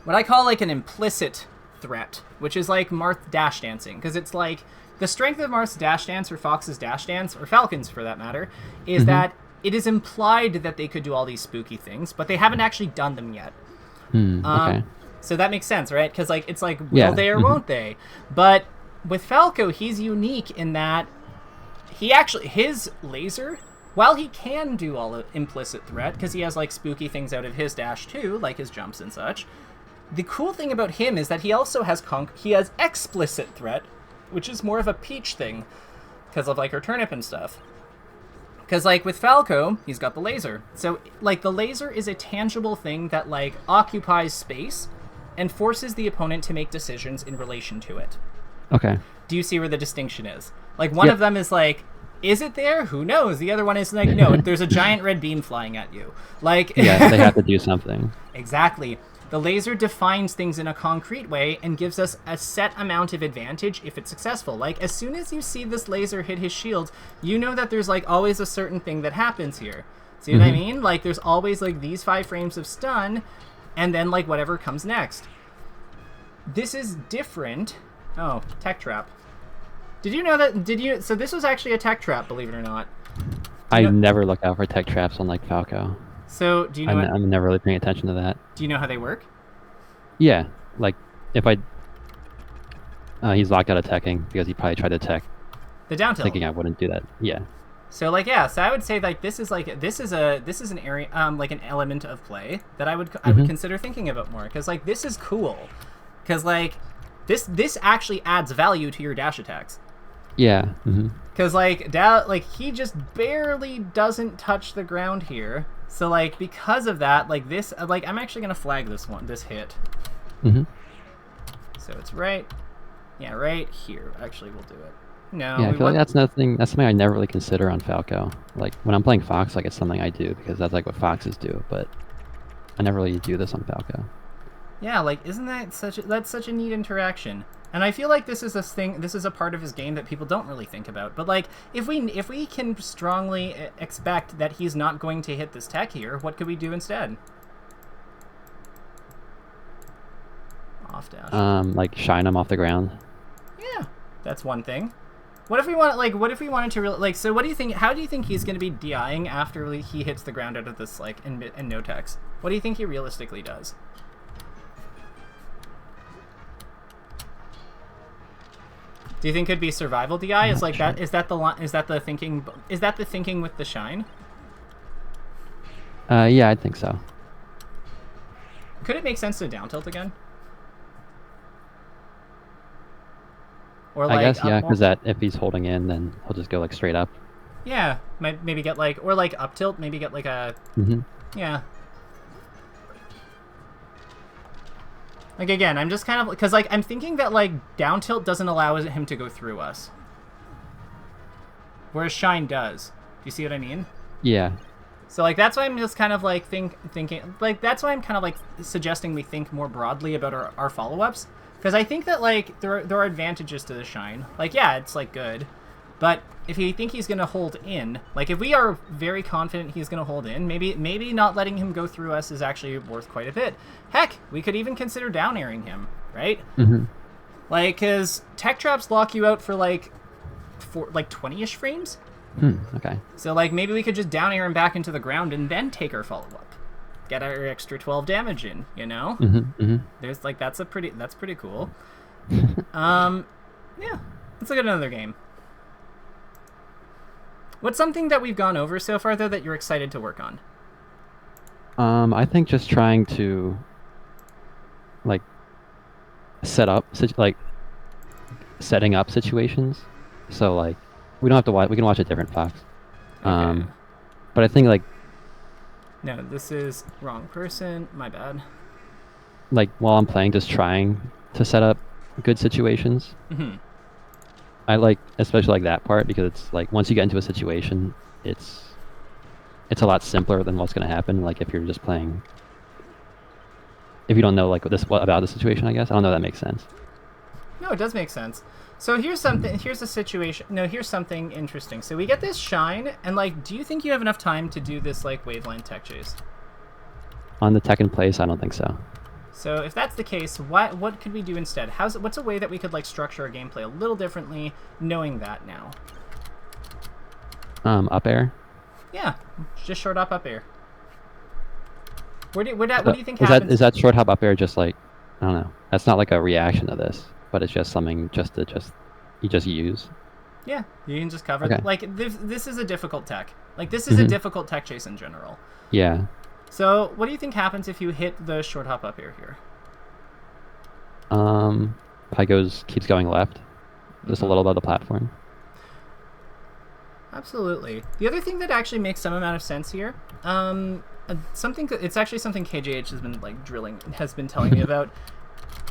what I call like an implicit threat, which is like Marth dash dancing, because it's like the strength of Marth's dash dance or Fox's dash dance or Falcon's for that matter is that it is implied that they could do all these spooky things, but they haven't actually done them yet. Okay. So that makes sense, right? Because like it's like, will they or won't they? But with Falco, he's unique in that his laser, while he can do all the implicit threat, because he has like spooky things out of his dash too, like his jumps and such, the cool thing about him is that he also has explicit threat, which is more of a Peach thing, because of like her turnip and stuff. Because, like, with Falco, he's got the laser. So, like, the laser is a tangible thing that, like, occupies space and forces the opponent to make decisions in relation to it. Okay. Do you see where the distinction is? Like, one of them is, like, is it there? Who knows? The other one is, like, no, there's a giant red beam flying at you. Like... yeah, they have to do something. Exactly. The laser defines things in a concrete way and gives us a set amount of advantage if it's successful. Like, as soon as you see this laser hit his shield, you know that there's, like, always a certain thing that happens here. See what I mean? Like, there's always, like, these 5 frames of stun, and then, like, whatever comes next. This is different. Oh, tech trap. Did you know that, so this was actually a tech trap, believe it or not. I never look out for tech traps on, like, Falco. So, do you know I'm never really paying attention to that. Do you know how they work? Yeah, like, if he's locked out of teching because he probably tried to tech. The down tilt. Thinking I wouldn't do that. Yeah. So, like, yeah, so I would say, like, this is an area, like, an element of play that I would consider thinking about more, because, like, this is cool. Because, like, this actually adds value to your dash attacks. Yeah. Because, like, he just barely doesn't touch the ground here. So, like, because of that, like, this, like, I'm actually going to flag this hit. So it's right here. Actually, we'll do it. No. Yeah, I feel like that's something I never really consider on Falco. Like, when I'm playing Fox, like, it's something I do, because that's, like, what Foxes do, but I never really do this on Falco. Yeah, like, isn't that that's such a neat interaction? And I feel like this is a part of his game that people don't really think about. But, like, if we can strongly expect that he's not going to hit this tech here, what could we do instead? Off dash. Like, shine him off the ground. Yeah, that's one thing. What if we wanted to really, like, so what do you think, how do you think he's going to be DIing after he hits the ground out of this, like, in no techs? What do you think he realistically does? Do you think it'd be survival DI? Is like that? Is that the thinking? Is that the thinking with the shine? Yeah, I think so. Could it make sense to down tilt again? Or like, I guess, yeah, because that if he's holding in, then he'll just go, like, straight up. Yeah, maybe get, like, or like up tilt. Maybe get, like, a yeah. Like, again, I'm just kind of, because, like, I'm thinking that, like, down tilt doesn't allow him to go through us, whereas shine does. Do you see what I mean? Yeah. So, like, that's why I'm just kind of, like, thinking, like, that's why I'm kind of, like, suggesting we think more broadly about our follow-ups, because I think that, like, there are advantages to the shine. Like, yeah, it's, like, good, but if you think he's going to hold in, like, if we are very confident he's going to hold in, maybe not letting him go through us is actually worth quite a bit. Heck, we could even consider down airing him, right? Like, because tech traps lock you out for, like, 20-ish frames. Okay. So, like, maybe we could just down air him back into the ground and then take our follow-up. Get our extra 12 damage in, you know? There's, like, that's pretty cool. Yeah, let's look at another game. What's something that we've gone over so far, though, that you're excited to work on? I think just trying to, like, setting up situations. So, like, we don't have to watch. We can watch a different Fox. Okay. But I think, like, no, this is wrong person. My bad. Like, while I'm playing, just trying to set up good situations. I like, especially, like, that part, because it's like, once you get into a situation, it's a lot simpler than what's going to happen. Like, if you're just playing, if you don't know, like, what about the situation, I guess. I don't know if that makes sense. No, it does make sense. So here's something. Here's a situation. No, here's something interesting. So we get this shine, and, like, do you think you have enough time to do this, like, waveline tech chase? On the tech in place, I don't think so. So if that's the case, what could we do instead? What's a way that we could, like, structure our gameplay a little differently, knowing that now? Up air. Yeah, just short up air. What do you think happens? Is that short hop up air just, like, I don't know. That's not like a reaction to this, but it's just something you just use. Yeah, you can just cover. Okay. Like, this is a difficult tech. Like, this is a difficult tech chase in general. Yeah. So, what do you think happens if you hit the short hop up air here? Probably keeps going left, just a little above the platform. Absolutely. The other thing that actually makes some amount of sense here, it's actually something KJH has been, like, telling me about.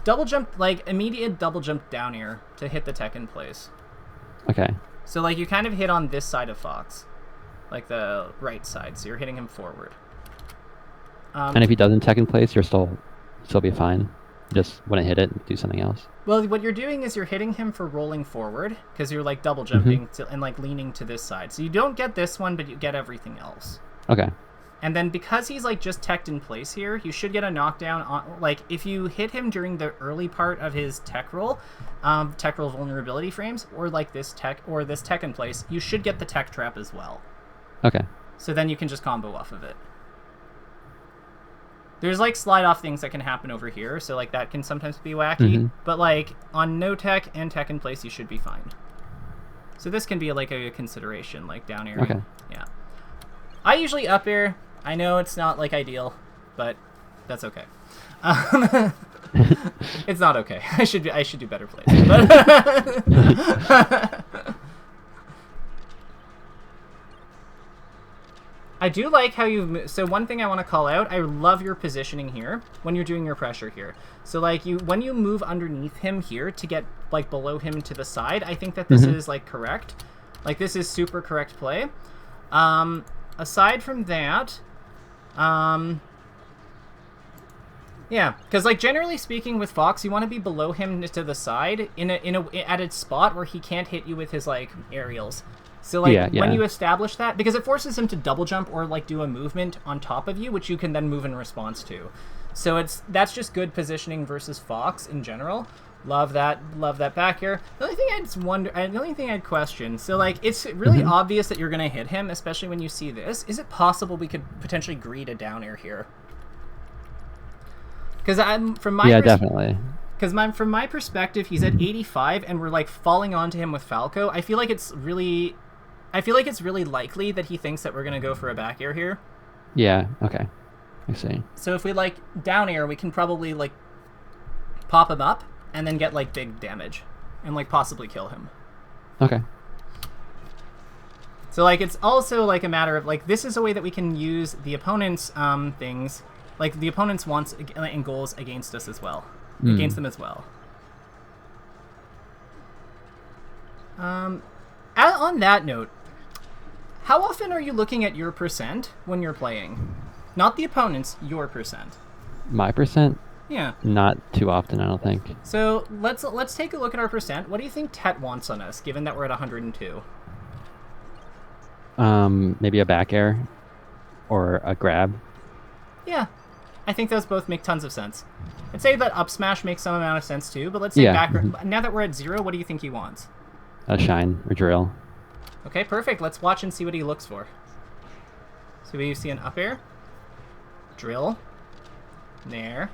Double jump, like, immediate double jump down air to hit the tech in place. Okay. So, like, you kind of hit on this side of Fox, like the right side, so you're hitting him forward. And if he doesn't tech in place, you still be fine. Just wouldn't hit it and do something else. Well, what you're doing is you're hitting him for rolling forward, because you're like double jumping and like leaning to this side. So you don't get this one, but you get everything else. Okay. And then because he's like just teched in place here, you should get a knockdown on, like if you hit him during the early part of his tech roll vulnerability frames, or like this tech in place, you should get the tech trap as well. Okay. So then you can just combo off of it. There's like slide off things that can happen over here, so like that can sometimes be wacky, but like on no tech and tech in place, you should be fine. So this can be like a consideration, like down air. Okay. Yeah. I usually up air. I know it's not like ideal, but that's okay. It's not okay. I should do better plays. But I do like how you've... So one thing I want to call out, I love your positioning here when you're doing your pressure here. So like when you move underneath him here to get like below him to the side, I think that this is like correct. Like this is super correct play. Aside from that, yeah, because like generally speaking with Fox, you want to be below him to the side at a spot where he can't hit you with his like aerials. So like when you establish that, because it forces him to double jump or like do a movement on top of you, which you can then move in response to. So that's just good positioning versus Fox in general. Love that back air. The only thing I'd question, so like it's really obvious that you're gonna hit him, especially when you see this. Is it possible we could potentially greed a down air here? Because from my perspective, he's at 85 and we're like falling onto him with Falco. I feel like it's really likely that he thinks that we're gonna go for a back air here. Yeah. Okay. I see. So if we like down air, we can probably like pop him up and then get like big damage and like possibly kill him. Okay. So like it's also like a matter of like this is a way that we can use the opponent's things, like the opponent's wants and goals against us as well. Against them as well. On that note, how often are you looking at your percent when you're playing? Not the opponent's, your percent. My percent? Yeah. Not too often, I don't think. So let's take a look at our percent. What do you think Tet wants on us, given that we're at 102? Maybe a back air or a grab. Yeah. I think those both make tons of sense. I'd say that up smash makes some amount of sense too, but let's say back. Now that we're at 0, what do you think he wants? A shine or drill. Okay, perfect. Let's watch and see what he looks for. So we see an up air, drill, nair,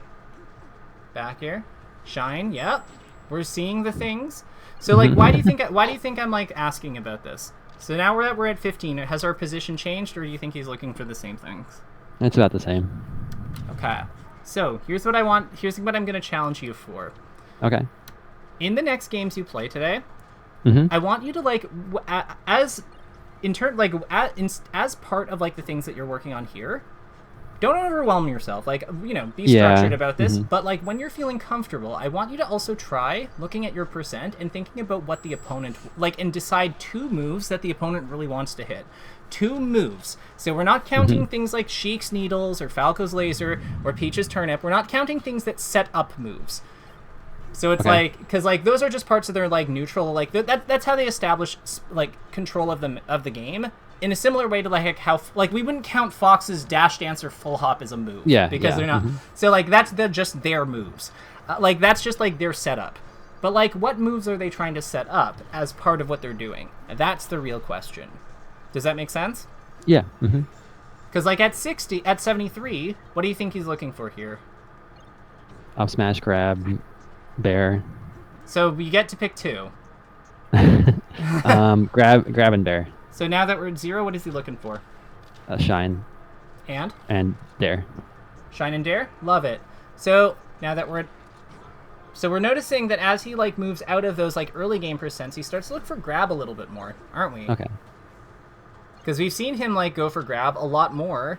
back air, shine. Yep, we're seeing the things. So like, why do you think I'm like asking about this? So now we're at 15. Has our position changed, or do you think he's looking for the same things? It's about the same. Okay. So here's what I want. Here's what I'm going to challenge you for. Okay. In the next games you play today, I want you to like as part of like the things that you're working on here. Don't overwhelm yourself. Like, you know, be structured about this. But like when you're feeling comfortable, I want you to also try looking at your percent and thinking about what the opponent like, and decide 2 moves that the opponent really wants to hit. 2 moves. So we're not counting things like Sheik's Needles or Falco's Laser or Peach's Turnip. We're not counting things that set up moves. So it's like, because like those are just parts of their like neutral, like that's how they establish like control of the game. In a similar way to like how like we wouldn't count Fox's dash dance or full hop as a move, because they're not. So like they're just their moves, like that's just like their setup. But like, what moves are they trying to set up as part of what they're doing? That's the real question. Does that make sense? Yeah. Because like at 73, what do you think he's looking for here? Up smash, grab, bear. So we get to pick 2. Grab and bear. So now that we're at 0, what is he looking for? Shine. And dare. Shine and dare? Love it. So now that we're noticing that as he like moves out of those like early game percents, he starts to look for grab a little bit more, aren't we? Okay. Because we've seen him like go for grab a lot more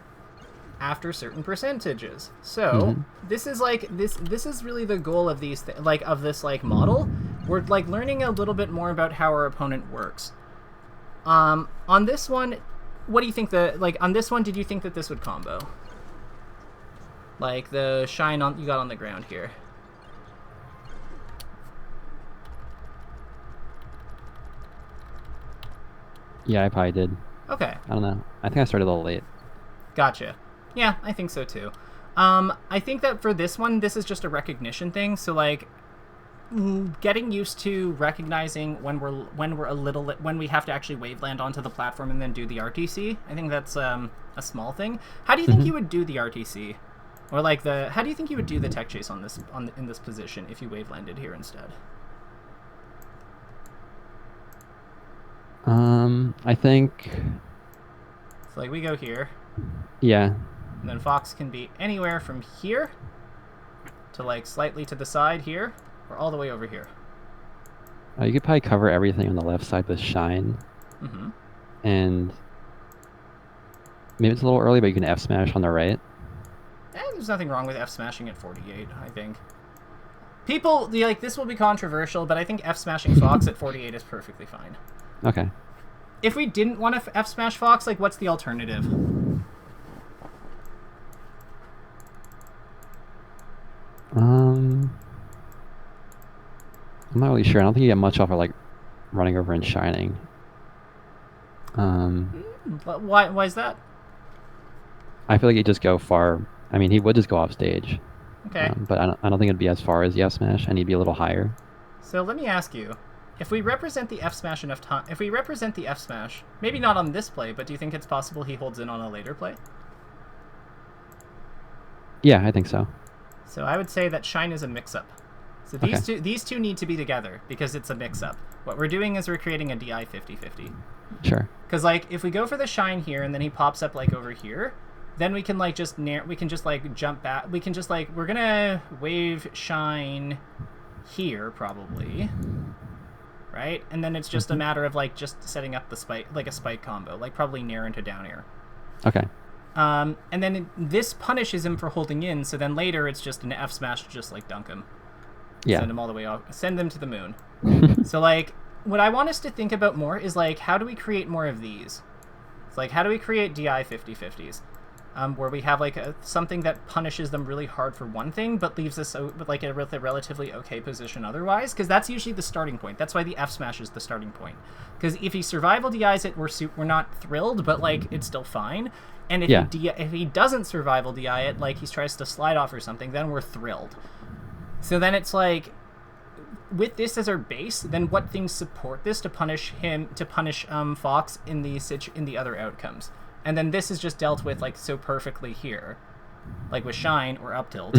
after certain percentages. So this is like this is really the goal of these of this like model. We're like learning a little bit more about how our opponent works. On this one, what do you think on this one, did you think that this would combo? Like the shine on you got on the ground here. Yeah, I probably did. Okay. I don't know. I think I started a little late. Gotcha. Yeah, I think so too. I think that for this one, this is just a recognition thing. So like, getting used to recognizing when we have to actually waveland onto the platform and then do the RTC. I think that's a small thing. How do you think you would do the RTC, or like how do you think you would do the tech chase in this position if you wavelanded here instead? I think. So like we go here. Yeah. And then Fox can be anywhere from here to like slightly to the side here, or all the way over here. You could probably cover everything on the left side with shine. Mm-hmm. And maybe it's a little early, but you can F smash on the right. There's nothing wrong with F smashing at 48, I think. People, like, this will be controversial, but I think F smashing Fox at 48 is perfectly fine. Okay. If we didn't want to F smash Fox, like, what's the alternative? I'm not really sure. I don't think you get much off of like running over and shining. Why is that? I feel like he'd just go far. I mean, he would just go off stage. Okay. But I don't think it'd be as far as the F smash, and he'd be a little higher. So let me ask you, if we represent the F smash enough time, if we represent the F smash, maybe not on this play, but do you think it's possible he holds in on a later play? Yeah, I think so. So I would say that shine is a mix-up. So these two need to be together because it's a mix-up. What we're doing is we're creating a DI 50-50. Sure. Because like if we go for the shine here and then he pops up like over here, then we can like just like jump back. We can just like we're gonna wave shine here probably, right? And then it's just a matter of like just setting up the spike, like a spike combo, like probably nair into down air. Okay. And then this punishes him for holding in, so then later it's just an F smash to just like dunk him. Yeah. Send him all the way off. Send them to the moon. So like, what I want us to think about more is like, how do we create more of these? It's like, how do we create DI 50-50s? Where we have like something that punishes them really hard for one thing, but leaves us with like a relatively okay position otherwise, because that's usually the starting point. That's why the F smash is the starting point. Because if he survival DIs it, we're not thrilled, but like it's still fine. And if he doesn't survival DI it, like he tries to slide off or something, then we're thrilled. So then it's like, with this as our base, then what things support this to punish Fox in the other outcomes? And then this is just dealt with like so perfectly here, like with shine or up tilt,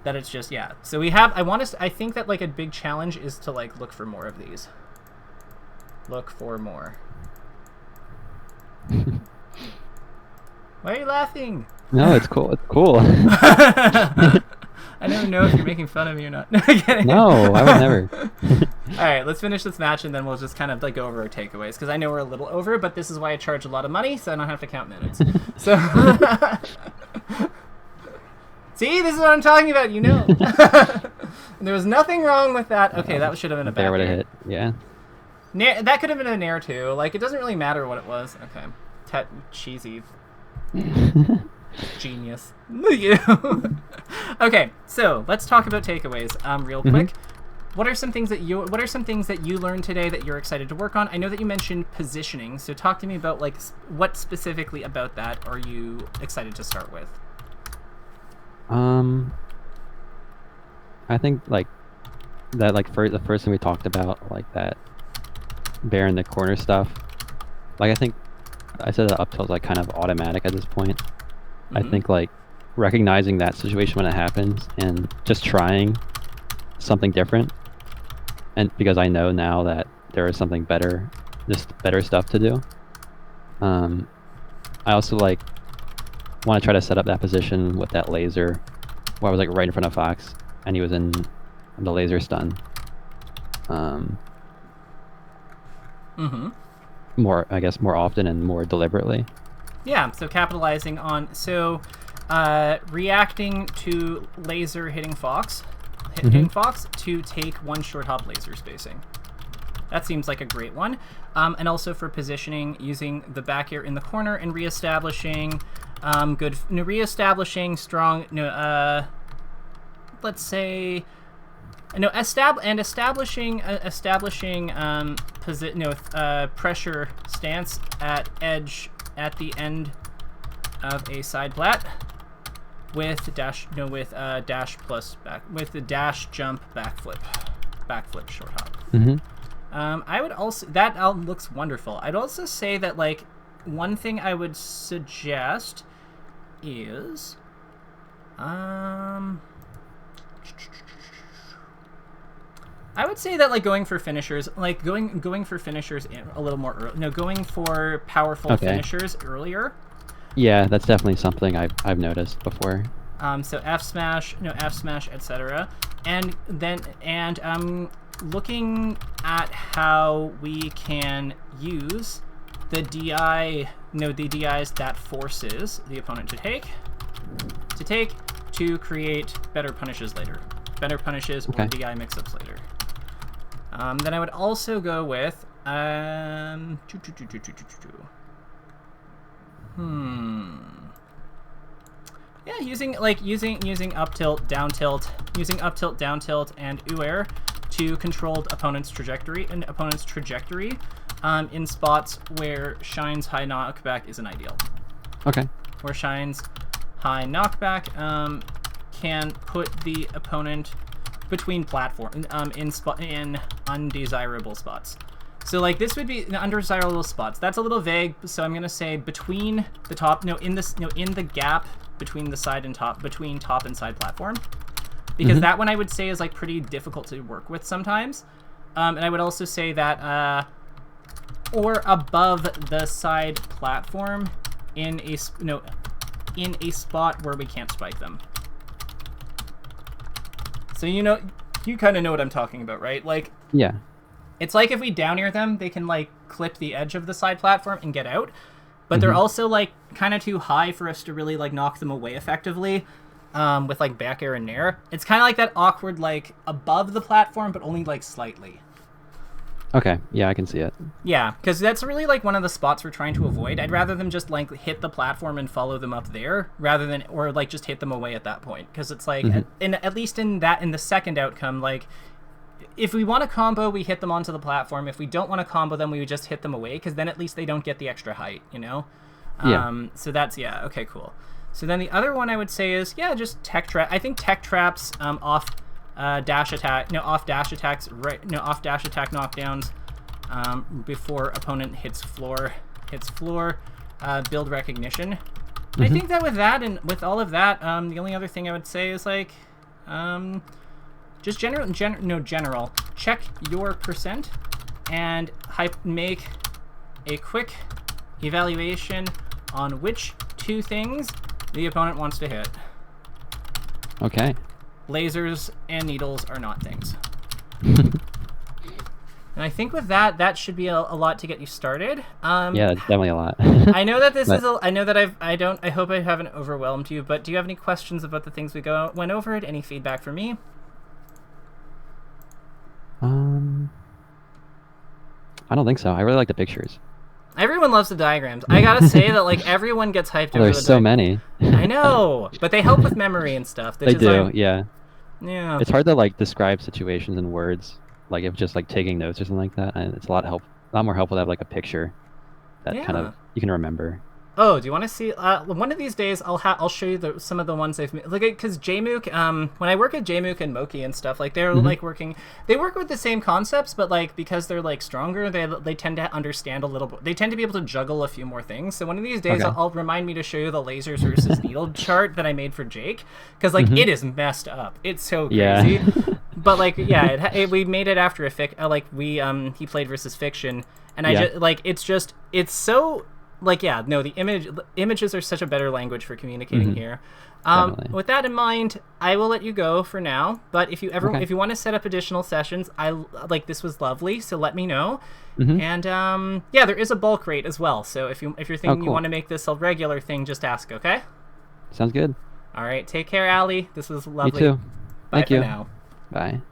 that it's just So we have. I think that like a big challenge is to like look for more of these. Look for more. Why are you laughing? No, it's cool. It's cool. I never know if you're making fun of me or not. No, I would never. All right, let's finish this match and then we'll just kind of like go over our takeaways, because I know we're a little over, but this is why I charge a lot of money, so I don't have to count minutes. So, see, this is what I'm talking about. You know, there was nothing wrong with that. Okay, that should have been a back. There would have hit. Yeah. That could have been a nair too. Like it doesn't really matter what it was. Okay, cheesy. Genius. You. Okay, so let's talk about takeaways real quick. What are some things that you learned today that you're excited to work on? I know that you mentioned positioning, so talk to me about like what specifically about that are you excited to start with? I think like that the first thing we talked about, like that bear in the corner stuff. Like I think I said that up tilt is like kind of automatic at this point. I think like recognizing that situation when it happens and just trying something different, and because I know now that there is something better, just better stuff to do. I also like want to try to set up that position with that laser where I was like right in front of Fox and he was in the laser stun. More often and more deliberately. Yeah, so capitalizing on reacting to laser hitting Fox, hitting Fox to take one short hop laser spacing. That seems like a great one. And also for positioning, using the back air in the corner and reestablishing good, reestablishing strong, let's say, establishing pressure stance at edge at the end of a side plat with dash plus back with the dash jump backflip short hop. I would also that looks wonderful. I'd also say that like one thing I would suggest is I would say that like going for finishers, like going for finishers a little more early. No, going for powerful finishers earlier. Yeah, that's definitely something I've noticed before. So F smash, etc. And then looking at how we can use the DIs that forces the opponent to take to create better punishes later. Better punishes or DI mix-ups later. Then I would also go with yeah, using up tilt, down tilt, and UAir to control opponent's trajectory in spots where Shine's high knockback isn't ideal. Okay. Where Shine's high knockback can put the opponent between platform in undesirable spots. So like this would be undesirable spots. That's a little vague, so I'm gonna say between the top, in the gap between the side and top, between top and side platform, because that one I would say is like pretty difficult to work with sometimes. And I would also say that or above the side platform in a spot where we can't spike them. So you kind of know what I'm talking about, right? Like, yeah. It's like if we down air them, they can like clip the edge of the side platform and get out, but they're also like kind of too high for us to really like knock them away effectively with like back air and nair. It's kind of like that awkward like above the platform, but only like slightly. Okay, yeah, I can see it. Yeah, because that's really like one of the spots we're trying to avoid. I'd rather them just like hit the platform and follow them up there, rather than or like just hit them away at that point. Because it's like, at least in the second outcome, like if we want to combo, we hit them onto the platform. If we don't want to combo them, we would just hit them away, because then at least they don't get the extra height, Yeah. So that's okay, cool. So then the other one I would say is just tech trap. I think tech traps off dash attack, off dash attacks, off dash attack knockdowns before opponent hits floor, build recognition. I think that with all of that, the only other thing I would say is like, just general. Check your percent and make a quick evaluation on which two things the opponent wants to hit. Okay. Lasers and needles are not things. And I think with that should be a lot to get you started. Yeah, it's definitely a lot. I know that I hope I haven't overwhelmed you, but do you have any questions about the things we went over? Any feedback for me? I don't think so. I really like the pictures. Everyone loves the diagrams. I gotta say that like everyone gets hyped over the There's so many. I know, but they help with memory and stuff. They do, yeah. Yeah. It's hard to like describe situations in words, like if just like taking notes or something like that. And it's a lot more helpful to have like a picture that kind of you can remember. Oh, do you want to see? One of these days, I'll show you some of the ones they've made. Like, because JMOOC, when I work at JMOOC and Moki and stuff, like they're like they work with the same concepts, but like because they're like stronger, they tend to understand a little bit. They tend to be able to juggle a few more things. So one of these days, I'll remind me to show you the lasers versus needle chart that I made for Jake, because like it is messed up. It's so crazy. Yeah. But like we made it after a he played versus fiction, and it's so. Like, the images are such a better language for communicating here. With that in mind, I will let you go for now. But if you want to set up additional sessions, this was lovely, so let me know. And there is a bulk rate as well. So if you're thinking you want to make this a regular thing, just ask. Okay. Sounds good. All right. Take care, Allie. This was lovely. You too. Bye. Thank you. Now. Bye.